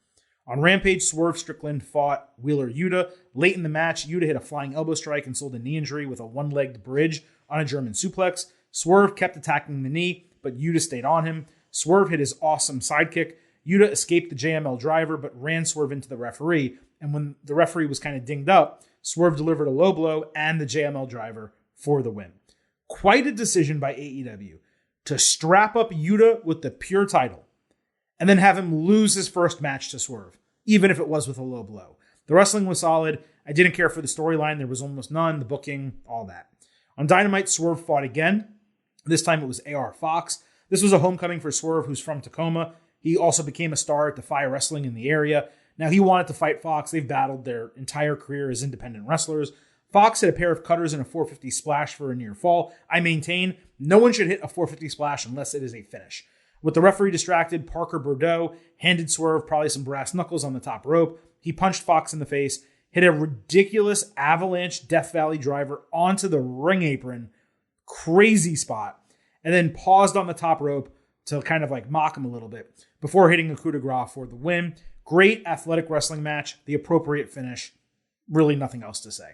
On Rampage, Swerve Strickland fought Wheeler Yuta. Late in the match, Yuta hit a flying elbow strike and sold a knee injury with a one-legged bridge on a German suplex. Swerve kept attacking the knee, but Yuta stayed on him. Swerve hit his awesome sidekick. Yuta escaped the JML driver, but ran Swerve into the referee. And when the referee was kind of dinged up, Swerve delivered a low blow and the JML driver for the win. Quite a decision by AEW to strap up Yuta with the pure title and then have him lose his first match to Swerve, even if it was with a low blow. The wrestling was solid. I didn't care for the storyline. There was almost none. The booking, all that. On Dynamite, Swerve fought again. This time it was AR Fox. This was a homecoming for Swerve, who's from Tacoma. He also became a star at Defy Wrestling in the area. Now, he wanted to fight Fox. They've battled their entire career as independent wrestlers. Fox hit a pair of cutters and a 450 splash for a near fall. I maintain no one should hit a 450 splash unless it is a finish. With the referee distracted, Parker Bordeaux handed Swerve probably some brass knuckles on the top rope. He punched Fox in the face, hit a ridiculous avalanche Death Valley driver onto the ring apron. Crazy spot. And then paused on the top rope to kind of like mock him a little bit before hitting a coup de grace for the win. Great athletic wrestling match. The appropriate finish. Really nothing else to say.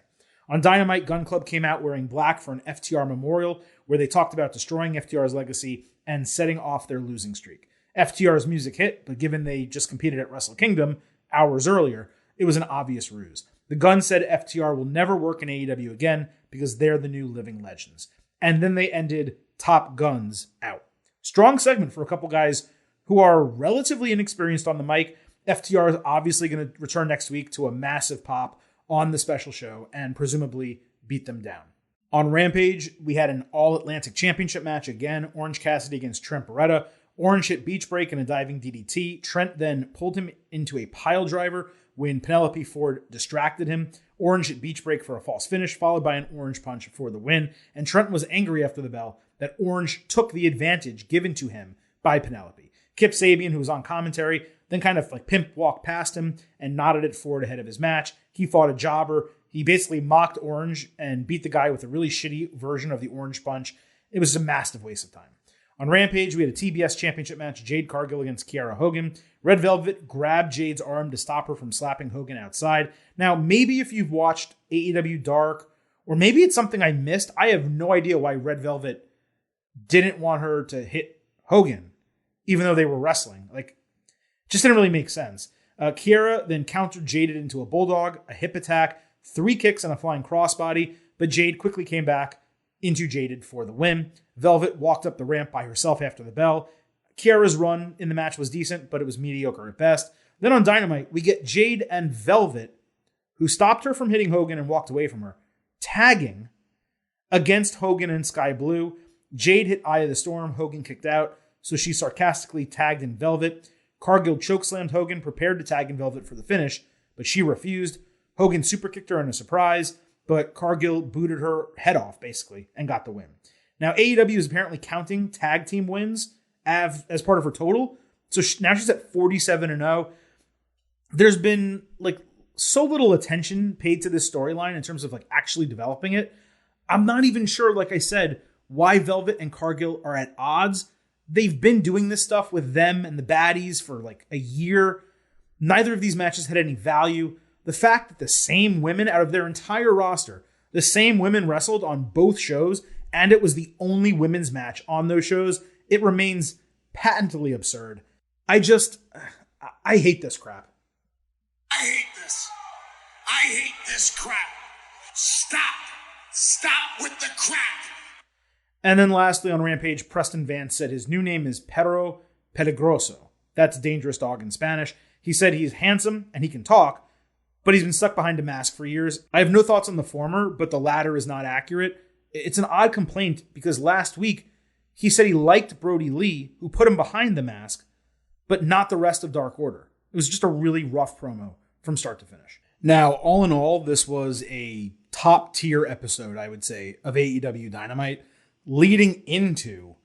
On Dynamite, Gun Club came out wearing black for an FTR memorial where they talked about destroying FTR's legacy and setting off their losing streak. FTR's music hit, but given they just competed at Wrestle Kingdom hours earlier, it was an obvious ruse. The Gun said FTR will never work in AEW again because they're the new living legends. And then they ended Top Guns out. Strong segment for a couple guys who are relatively inexperienced on the mic. FTR is obviously going to return next week to a massive pop on the special show and presumably beat them down. On Rampage, we had an All-Atlantic Championship match again. Orange Cassidy against Trent Beretta. Orange hit Beach Break and a diving DDT. Trent then pulled him into a pile driver when Penelope Ford distracted him. Orange hit Beach Break for a false finish, followed by an Orange Punch for the win. And Trent was angry after the bell that Orange took the advantage given to him by Penelope. Kip Sabian, who was on commentary, then kind of like pimp walked past him and nodded at Ford ahead of his match. He fought a jobber. He basically mocked Orange and beat the guy with a really shitty version of the Orange Punch. It was a massive waste of time. On Rampage, we had a TBS Championship match, Jade Cargill against Kiara Hogan. Red Velvet grabbed Jade's arm to stop her from slapping Hogan outside. Now, maybe if you've watched AEW Dark, or maybe it's something I missed, I have no idea why Red Velvet didn't want her to hit Hogan, even though they were wrestling. Like, just didn't really make sense. Kiera then countered Jade into a bulldog, a hip attack, 3 kicks, and a flying crossbody, but Jade quickly came back into Jaded for the win. Velvet walked up the ramp by herself after the bell. Kiera's run in the match was decent, but it was mediocre at best. Then on Dynamite, we get Jade and Velvet, who stopped her from hitting Hogan and walked away from her, tagging against Hogan and Sky Blue. Jade hit Eye of the Storm. Hogan kicked out, so she sarcastically tagged in Velvet. Cargill chokeslammed Hogan, prepared to tag in Velvet for the finish, but she refused. Hogan superkicked her in a surprise, but Cargill booted her head off, basically, and got the win. Now, AEW is apparently counting tag team wins as part of her total, so now she's at 47-0. There's been, so little attention paid to this storyline in terms of, actually developing it. I'm not even sure, like I said, why Velvet and Cargill are at odds. They've been doing this stuff with them and the baddies for a year. Neither of these matches had any value. The fact that the same women out of their entire roster, the same women wrestled on both shows, and it was the only women's match on those shows, it remains patently absurd. I hate this crap. I hate this crap. Stop with the crap. And then lastly on Rampage, Preston Vance said his new name is Perro Peligroso. That's dangerous dog in Spanish. He said he's handsome and he can talk, but he's been stuck behind a mask for years. I have no thoughts on the former, but the latter is not accurate. It's an odd complaint because last week he said he liked Brody Lee, who put him behind the mask, but not the rest of Dark Order. It was just a really rough promo from start to finish. Now, all in all, this was a top tier episode, I would say, of AEW Dynamite, leading into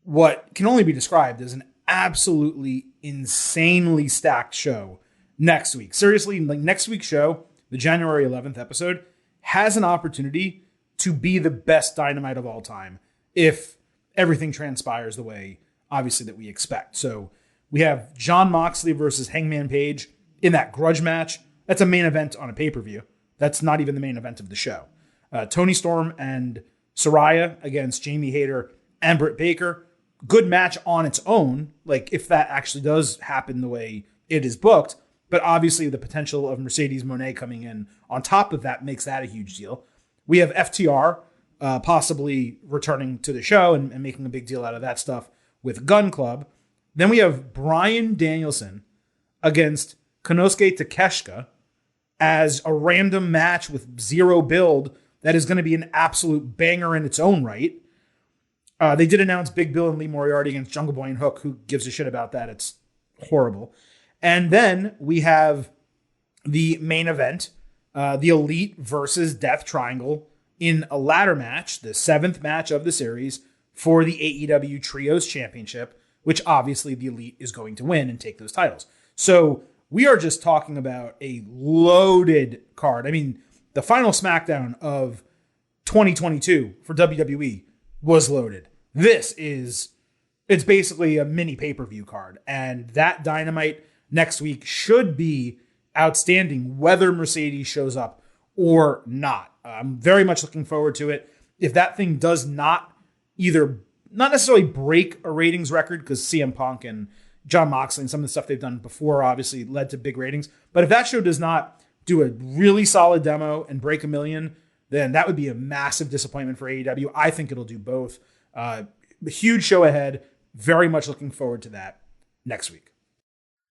what can only be described as an absolutely insanely stacked show next week. Seriously, next week's show, the January 11th episode, has an opportunity to be the best Dynamite of all time if everything transpires the way, obviously, that we expect. So we have Jon Moxley versus Hangman Page in that grudge match. That's a main event on a pay-per-view. That's not even the main event of the show. Toni Storm and Saraya against Jamie Hayter and Britt Baker. Good match on its own, if that actually does happen the way it is booked. But obviously the potential of Mercedes Moné coming in on top of that makes that a huge deal. We have FTR possibly returning to the show and making a big deal out of that stuff with Gun Club. Then we have Bryan Danielson against Konosuke Takeshita as a random match with zero build that is going to be an absolute banger in its own right. They did announce Big Bill and Lee Moriarty against Jungle Boy and Hook. Who gives a shit about that? It's horrible. And then we have the main event, the Elite versus Death Triangle in a ladder match, the 7th match of the series for the AEW Trios Championship, which obviously the Elite is going to win and take those titles. So we are just talking about a loaded card. I mean, the final SmackDown of 2022 for WWE was loaded. It's basically a mini pay-per-view card. And that Dynamite next week should be outstanding, whether Mercedes shows up or not. I'm very much looking forward to it. If that thing does not necessarily break a ratings record, because CM Punk and Jon Moxley and some of the stuff they've done before obviously led to big ratings. But if that show does not do a really solid demo and break 1 million, then that would be a massive disappointment for AEW. I think it'll do both. A huge show ahead. Very much looking forward to that next week.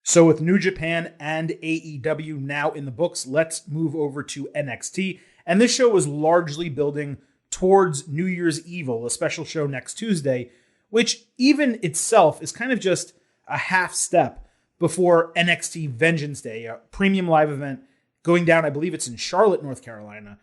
So with New Japan and AEW now in the books, let's move over to NXT. And this show was largely building towards New Year's Evil, a special show next Tuesday, which even itself is kind of just a half step before NXT Vengeance Day, a premium live event going down, I believe it's in Charlotte, North Carolina,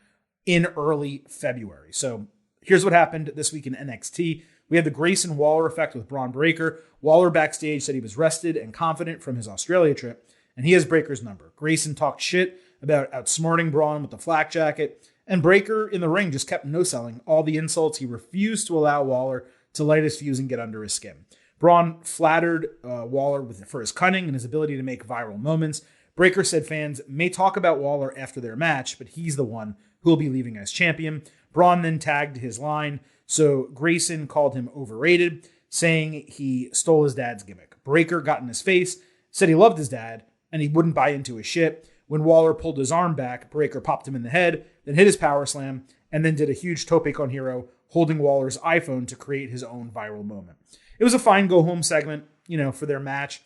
in early February. So here's what happened this week in NXT. We had the Grayson Waller effect with Braun Breaker. Waller backstage said he was rested and confident from his Australia trip, and he has Breaker's number. Grayson talked shit about outsmarting Braun with the flak jacket, and Breaker in the ring just kept no-selling all the insults. He refused to allow Waller to light his fuse and get under his skin. Braun flattered Waller for his cunning and his ability to make viral moments. Breaker said fans may talk about Waller after their match, but he's the one who will be leaving as champion. Braun then tagged his line, so Grayson called him overrated, saying he stole his dad's gimmick. Breaker got in his face, said he loved his dad, and he wouldn't buy into his shit. When Waller pulled his arm back, Breakker popped him in the head, then hit his power slam, and then did a huge tope con hero, holding Waller's iPhone to create his own viral moment. It was a fine go-home segment, for their match.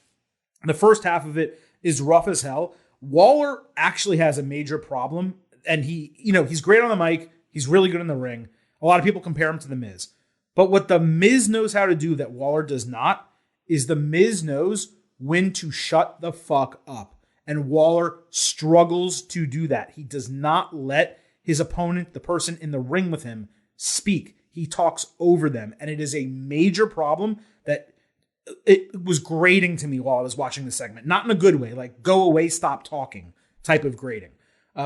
The first half of it is rough as hell. Waller actually has a major problem, and he's great on the mic. He's really good in the ring. A lot of people compare him to The Miz. But what The Miz knows how to do that Waller does not is The Miz knows when to shut the fuck up. And Waller struggles to do that. He does not let his opponent, the person in the ring with him, speak. He talks over them. And it is a major problem that it was grating to me while I was watching the segment. Not in a good way, like go away, stop talking type of grating.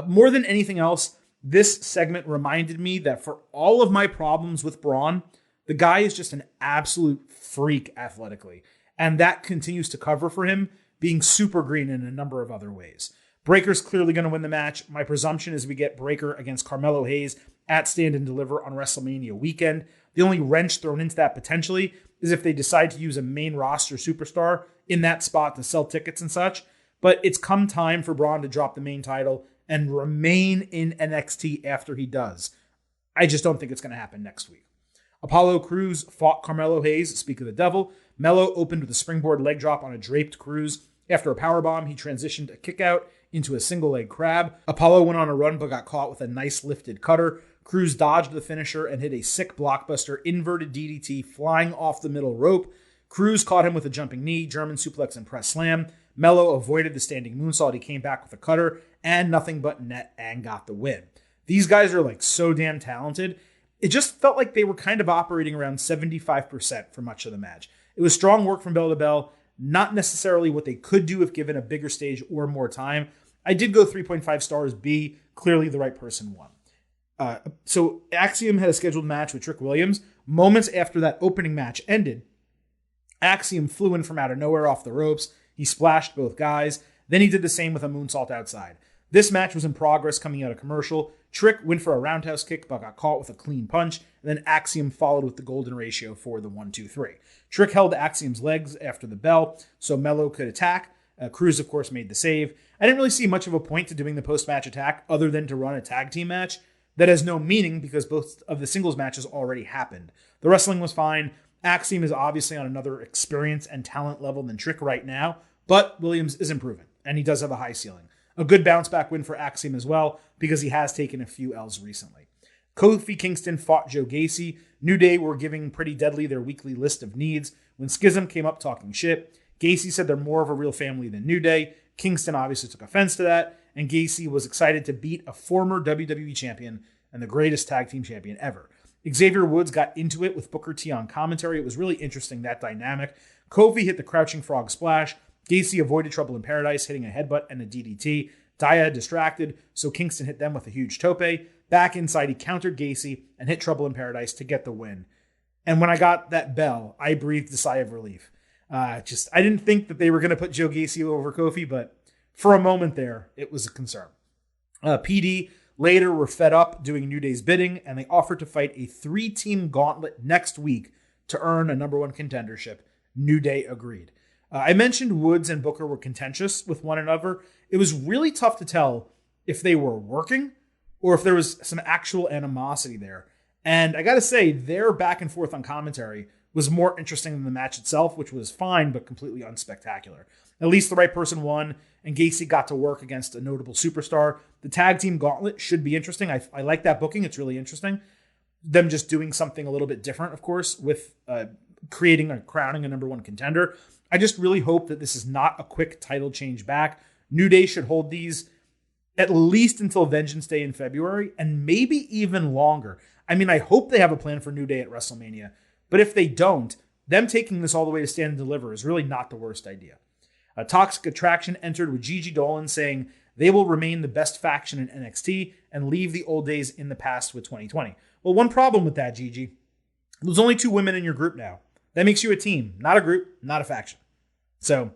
More than anything else, this segment reminded me that for all of my problems with Braun, the guy is just an absolute freak athletically. And that continues to cover for him, being super green in a number of other ways. Breakker's clearly going to win the match. My presumption is we get Breakker against Carmelo Hayes at Stand and Deliver on WrestleMania weekend. The only wrench thrown into that potentially is if they decide to use a main roster superstar in that spot to sell tickets and such. But it's come time for Braun to drop the main title and remain in NXT after he does. I just don't think it's going to happen next week. Apollo Crews fought Carmelo Hayes, speak of the devil. Mello opened with a springboard leg drop on a draped Crews. After a powerbomb, he transitioned a kick out into a single leg crab. Apollo went on a run but got caught with a nice lifted cutter. Crews dodged the finisher and hit a sick blockbuster inverted DDT flying off the middle rope. Crews caught him with a jumping knee, German suplex, and press slam. Mello avoided the standing moonsault. He came back with a cutter and nothing but net and got the win. These guys are so damn talented. It just felt like they were kind of operating around 75% for much of the match. It was strong work from bell to bell, not necessarily what they could do if given a bigger stage or more time. I did go 3.5 stars B. Clearly the right person won. So Axiom had a scheduled match with Trick Williams. Moments after that opening match ended, Axiom flew in from out of nowhere off the ropes. He splashed both guys. Then he did the same with a moonsault outside. This match was in progress coming out of commercial. Trick went for a roundhouse kick but got caught with a clean punch. And then Axiom followed with the golden ratio for the 1-2-3. Trick held Axiom's legs after the bell so Mello could attack. Crews, of course, made the save. I didn't really see much of a point to doing the post-match attack other than to run a tag team match. That has no meaning because both of the singles matches already happened. The wrestling was fine. Axiom is obviously on another experience and talent level than Trick right now, but Williams is improving, and he does have a high ceiling. A good bounce-back win for Axiom as well because he has taken a few L's recently. Kofi Kingston fought Joe Gacy. New Day were giving Pretty Deadly their weekly list of needs. When Schism came up talking shit, Gacy said they're more of a real family than New Day. Kingston obviously took offense to that, and Gacy was excited to beat a former WWE champion and the greatest tag team champion ever. Xavier Woods got into it with Booker T on commentary. It was really interesting, that dynamic. Kofi hit the crouching frog splash. Gacy avoided Trouble in Paradise, hitting a headbutt and a DDT. Dia distracted, so Kingston hit them with a huge tope. Back inside, he countered Gacy and hit Trouble in Paradise to get the win. And when I got that bell, I breathed a sigh of relief. I didn't think that they were going to put Joe Gacy over Kofi, but for a moment there, it was a concern. PD later were fed up doing New Day's bidding, and they offered to fight a 3-team gauntlet next week to earn a number one contendership. New Day agreed. I mentioned Woods and Booker were contentious with one another. It was really tough to tell if they were working or if there was some actual animosity there. And I got to say, their back and forth on commentary was more interesting than the match itself, which was fine but completely unspectacular. At least the right person won, and Gacy got to work against a notable superstar. The tag team gauntlet should be interesting. I like that booking. It's really interesting. Them just doing something a little bit different, of course, with crowning a number one contender. I just really hope that this is not a quick title change back. New Day should hold these at least until Vengeance Day in February, and maybe even longer. I mean, I hope they have a plan for New Day at WrestleMania, but if they don't, them taking this all the way to Stand and Deliver is really not the worst idea. Toxic Attraction entered with Gigi Dolan saying they will remain the best faction in NXT and leave the old days in the past with 2020. Well, one problem with that, Gigi, there's only 2 women in your group now. That makes you a team, not a group, not a faction. So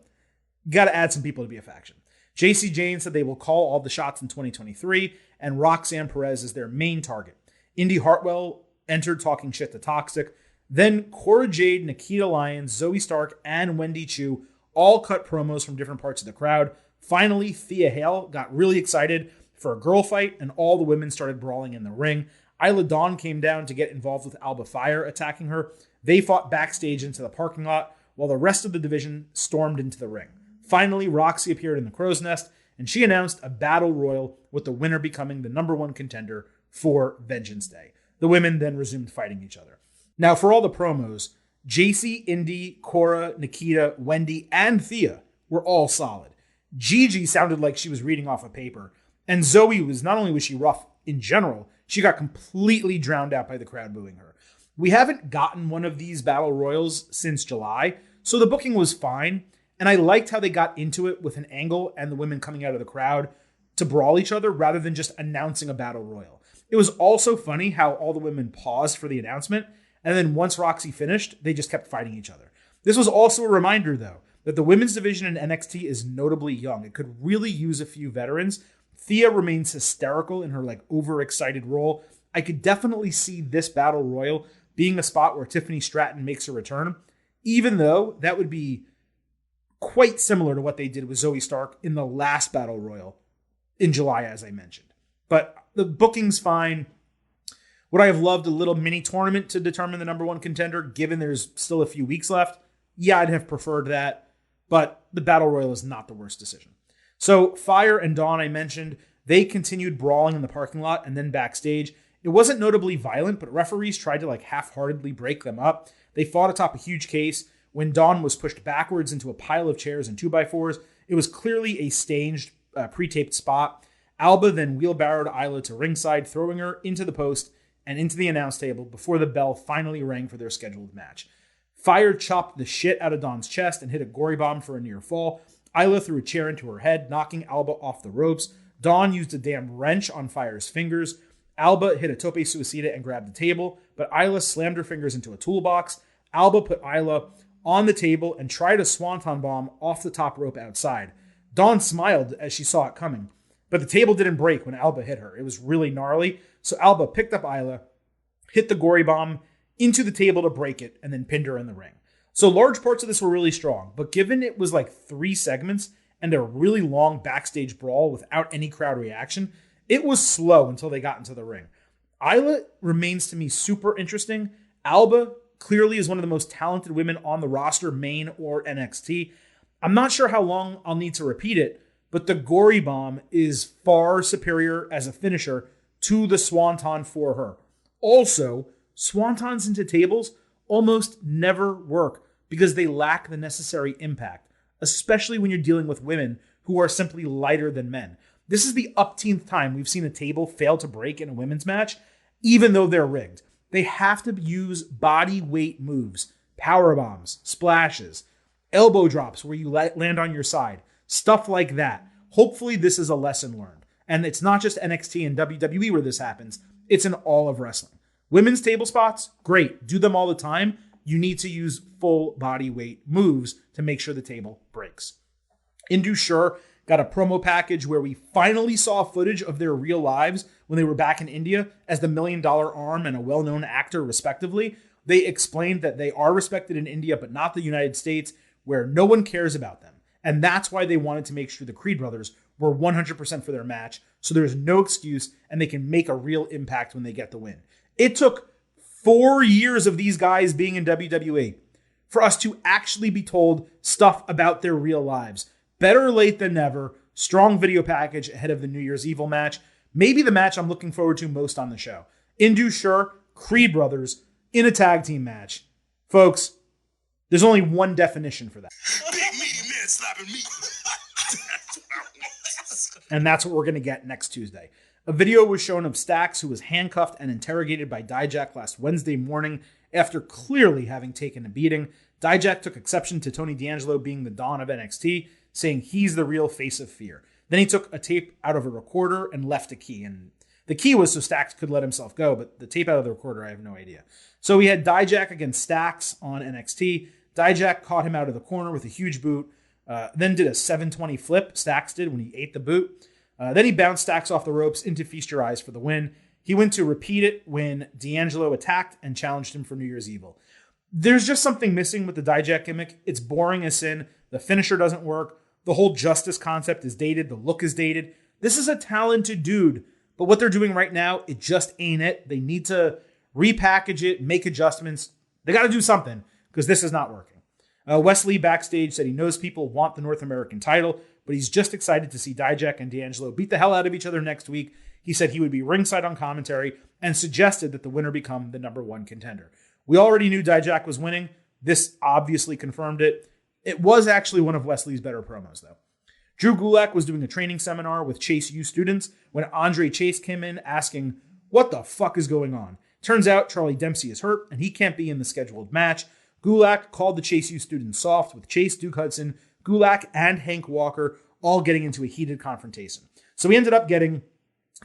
you got to add some people to be a faction. JC Jane said they will call all the shots in 2023, and Roxanne Perez is their main target. Indy Hartwell entered talking shit to Toxic. Then Cora Jade, Nikita Lyons, Zoe Stark, and Wendy Chu all cut promos from different parts of the crowd, Finally, Thea Hale got really excited for a girl fight, and all the women started brawling in the ring. Isla Dawn came down to get involved with Alba Fire attacking her. They fought backstage into the parking lot, while the rest of the division stormed into the ring. Finally, Roxy appeared in the crow's nest, and she announced a battle royal with the winner becoming the number one contender for Vengeance Day. The women then resumed fighting each other. Now, for all the promos, JC, Indy, Cora, Nikita, Wendy, and Thea were all solid. Gigi sounded like she was reading off a paper, and Zoe not only was she rough in general, she got completely drowned out by the crowd booing her. We haven't gotten one of these battle royals since July, so the booking was fine, and I liked how they got into it with an angle and the women coming out of the crowd to brawl each other rather than just announcing a battle royal. It was also funny how all the women paused for the announcement, and then once Roxy finished, they just kept fighting each other. This was also a reminder, though, that the women's division in NXT is notably young. It could really use a few veterans. Thea remains hysterical in her overexcited role. I could definitely see this battle royal being a spot where Tiffany Stratton makes a return, even though that would be quite similar to what they did with Zoe Stark in the last battle royal in July, as I mentioned. But the booking's fine. Would I have loved a little mini tournament to determine the number one contender, given there's still a few weeks left? Yeah, I'd have preferred that, but the battle royal is not the worst decision. So Fire and Dawn, I mentioned, they continued brawling in the parking lot and then backstage. It wasn't notably violent, but referees tried to half-heartedly break them up. They fought atop a huge case. When Dawn was pushed backwards into a pile of chairs and 2x4s, it was clearly a staged, pre-taped spot. Alba then wheelbarrowed Isla to ringside, throwing her into the post and into the announce table before the bell finally rang for their scheduled match. Fire chopped the shit out of Dawn's chest and hit a gory bomb for a near fall. Isla threw a chair into her head, knocking Alba off the ropes. Dawn used a damn wrench on Fire's fingers. Alba hit a tope suicida and grabbed the table, but Isla slammed her fingers into a toolbox. Alba put Isla on the table and tried a swanton bomb off the top rope outside. Dawn smiled as she saw it coming, but the table didn't break when Alba hit her. It was really gnarly, so Alba picked up Isla, hit the gory bomb into the table to break it, and then pinned her in the ring. So large parts of this were really strong, but given it was 3 segments and a really long backstage brawl without any crowd reaction, it was slow until they got into the ring. Isla remains to me super interesting. Alba clearly is one of the most talented women on the roster, main or NXT. I'm not sure how long I'll need to repeat it, but the gory bomb is far superior as a finisher to the swanton for her. Also, swantons into tables almost never work because they lack the necessary impact, especially when you're dealing with women who are simply lighter than men. This is the upteenth time we've seen a table fail to break in a women's match, even though they're rigged. They have to use body weight moves, power bombs, splashes, elbow drops where you land on your side, stuff like that. Hopefully this is a lesson learned. And it's not just NXT and WWE where this happens. It's in all of wrestling. Women's table spots, great. Do them all the time. You need to use full body weight moves to make sure the table breaks. Indu Sure got a promo package where we finally saw footage of their real lives when they were back in India as the $1 Million Arm and a well-known actor, respectively. They explained that they are respected in India, but not the United States, where no one cares about them. And that's why they wanted to make sure the Creed brothers were 100% for their match, so there's no excuse, and they can make a real impact when they get the win. It took 4 years of these guys being in WWE for us to actually be told stuff about their real lives. Better late than never. Strong video package ahead of the New Year's Evil match. Maybe the match I'm looking forward to most on the show. Indu Sure, Creed brothers in a tag team match. Folks, there's only one definition for that. Big meaty man slapping me. And that's what we're going to get next Tuesday. A video was shown of Stax, who was handcuffed and interrogated by Dijak last Wednesday morning after clearly having taken a beating. Dijak took exception to Tony D'Angelo being the Don of NXT, saying he's the real face of fear. Then he took a tape out of a recorder and left a key. And the key was so Stax could let himself go, but the tape out of the recorder, I have no idea. So we had Dijak against Stax on NXT. Dijak caught him out of the corner with a huge boot, then did a 720 flip, Stax did when he ate the boot. Then he bounced Stax off the ropes into Feast Your Eyes for the win. He went to repeat it when D'Angelo attacked and challenged him for New Year's Evil. There's just something missing with the Dijak gimmick. It's boring as sin. The finisher doesn't work. The whole justice concept is dated. The look is dated. This is a talented dude, but what they're doing right now, it just ain't it. They need to repackage it, make adjustments. They got to do something because this is not working. Wesley backstage said he knows people want the North American title, but he's just excited to see Dijak and D'Angelo beat the hell out of each other next week. He said he would be ringside on commentary and suggested that the winner become the number one contender. We already knew Dijak was winning. This obviously confirmed it. It was actually one of Wesley's better promos, though. Drew Gulak was doing a training seminar with Chase U students when Andre Chase came in asking, what the fuck is going on? Turns out Charlie Dempsey is hurt and he can't be in the scheduled match. Gulak called the Chase U students soft with Chase, Duke Hudson, Gulak, and Hank Walker all getting into a heated confrontation. So we ended up getting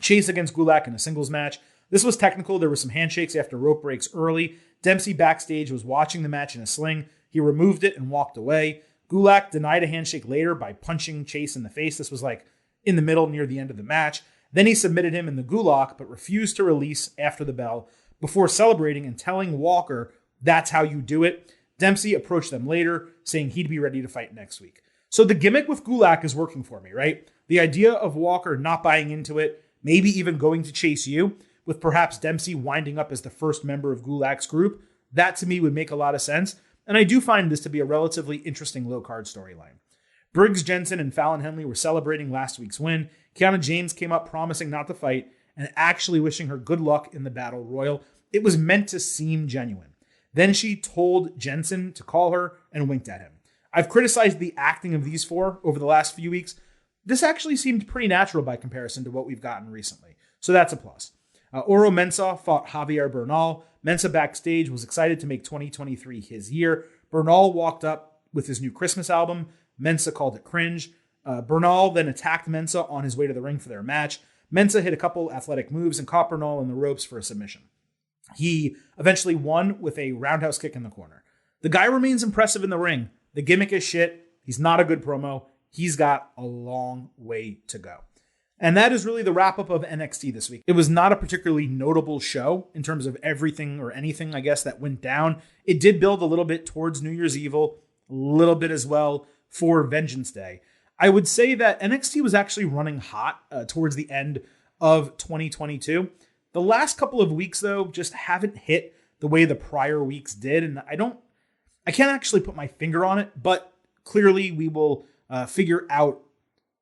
Chase against Gulak in a singles match. This was technical. There were some handshakes after rope breaks early. Dempsey backstage was watching the match in a sling. He removed it and walked away. Gulak denied a handshake later by punching Chase in the face. This was like in the middle near the end of the match. Then he submitted him in the Gulak, but refused to release after the bell before celebrating and telling Walker that's how you do it. Dempsey approached them later, saying he'd be ready to fight next week. So the gimmick with Gulak is working for me, right? The idea of Walker not buying into it, maybe even going to Chase U, with perhaps Dempsey winding up as the first member of Gulak's group, that to me would make a lot of sense. And I do find this to be a relatively interesting low-card storyline. Briggs Jensen and Fallon Henley were celebrating last week's win. Kiana James came up promising not to fight and actually wishing her good luck in the Battle Royal. It was meant to seem genuine. Then she told Jensen to call her and winked at him. I've criticized the acting of these four over the last few weeks. This actually seemed pretty natural by comparison to what we've gotten recently. So that's a plus. Oro Mensah fought Javier Bernal. Mensah backstage was excited to make 2023 his year. Bernal walked up with his new Christmas album. Mensah called it cringe. Bernal then attacked Mensah on his way to the ring for their match. Mensah hit a couple athletic moves and caught Bernal in the ropes for a submission. He eventually won with a roundhouse kick in the corner. The guy remains impressive in the ring. The gimmick is shit. He's not a good promo. He's got a long way to go. And that is really the wrap-up of NXT this week. It was not a particularly notable show in terms of everything or anything, I guess, that went down. It did build a little bit towards New Year's Evil, a little bit as well for Vengeance Day. I would say that NXT was actually running hot towards the end of 2022. The last couple of weeks, though, just haven't hit the way the prior weeks did. And I can't actually put my finger on it, but clearly we will figure out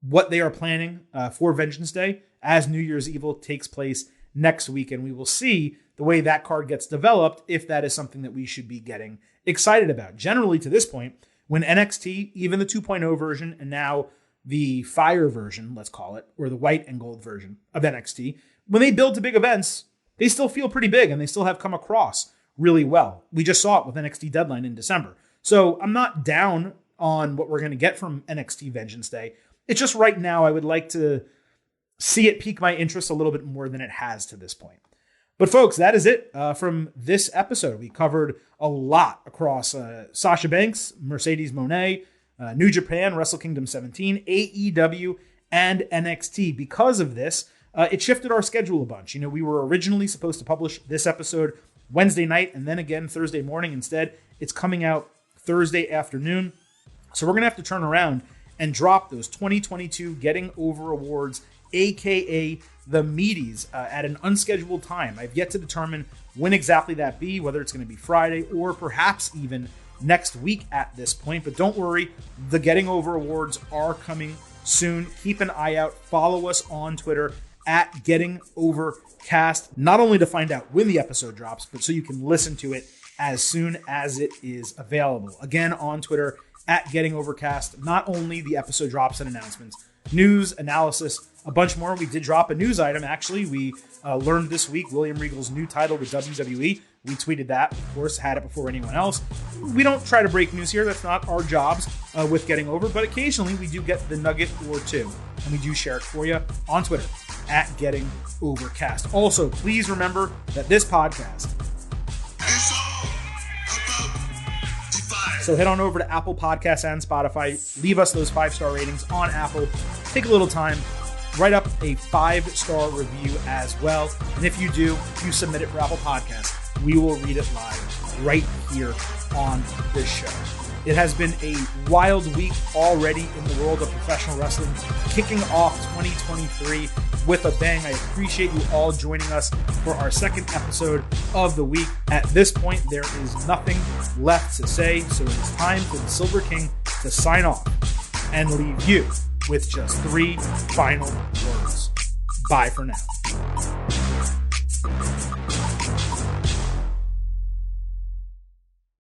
what they are planning for Vengeance Day as New Year's Evil takes place next week. And we will see the way that card gets developed if that is something that we should be getting excited about. Generally, to this point, when NXT, even the 2.0 version, and now the Fire version, let's call it, or the white and gold version of NXT, when they build to big events, they still feel pretty big and they still have come across really well. We just saw it with NXT Deadline in December. So I'm not down on what we're going to get from NXT Vengeance Day. It's just right now I would like to see it pique my interest a little bit more than it has to this point. But folks, that is it from this episode. We covered a lot across Sasha Banks, Mercedes Moné, New Japan, Wrestle Kingdom 17, AEW, and NXT. Because of this, it shifted our schedule a bunch. You know, we were originally supposed to publish this episode Wednesday night and then again Thursday morning. Instead, it's coming out Thursday afternoon. So we're going to have to turn around and drop those 2022 Getting Over Awards, aka the Meaties, at an unscheduled time. I've yet to determine when exactly that be, whether it's going to be Friday or perhaps even next week at this point. But don't worry, the Getting Over Awards are coming soon. Keep an eye out. Follow us on Twitter at Getting Overcast, not only to find out when the episode drops, but so you can listen to it as soon as it is available. Again, on Twitter at Getting Overcast, not only the episode drops and announcements, news, analysis, a bunch more. We did drop a news item, actually. We learned this week William Regal's new title with WWE. We tweeted that, of course, had it before anyone else. We don't try to break news here. That's not our jobs with Getting Over, but occasionally we do get the nugget or two, and we do share it for you on Twitter at Getting Overcast. Also, please remember that this podcast, so head on over to Apple Podcasts and Spotify. Leave us those 5-star ratings on Apple. Take a little time. Write up a 5-star review as well. And if you do, you submit it for Apple Podcasts. We will read it live right here on this show. It has been a wild week already in the world of professional wrestling, kicking off 2023 with a bang. I appreciate you all joining us for our second episode of the week. At this point, there is nothing left to say, so it is time for the Silver King to sign off and leave you with just 3 final words. Bye for now.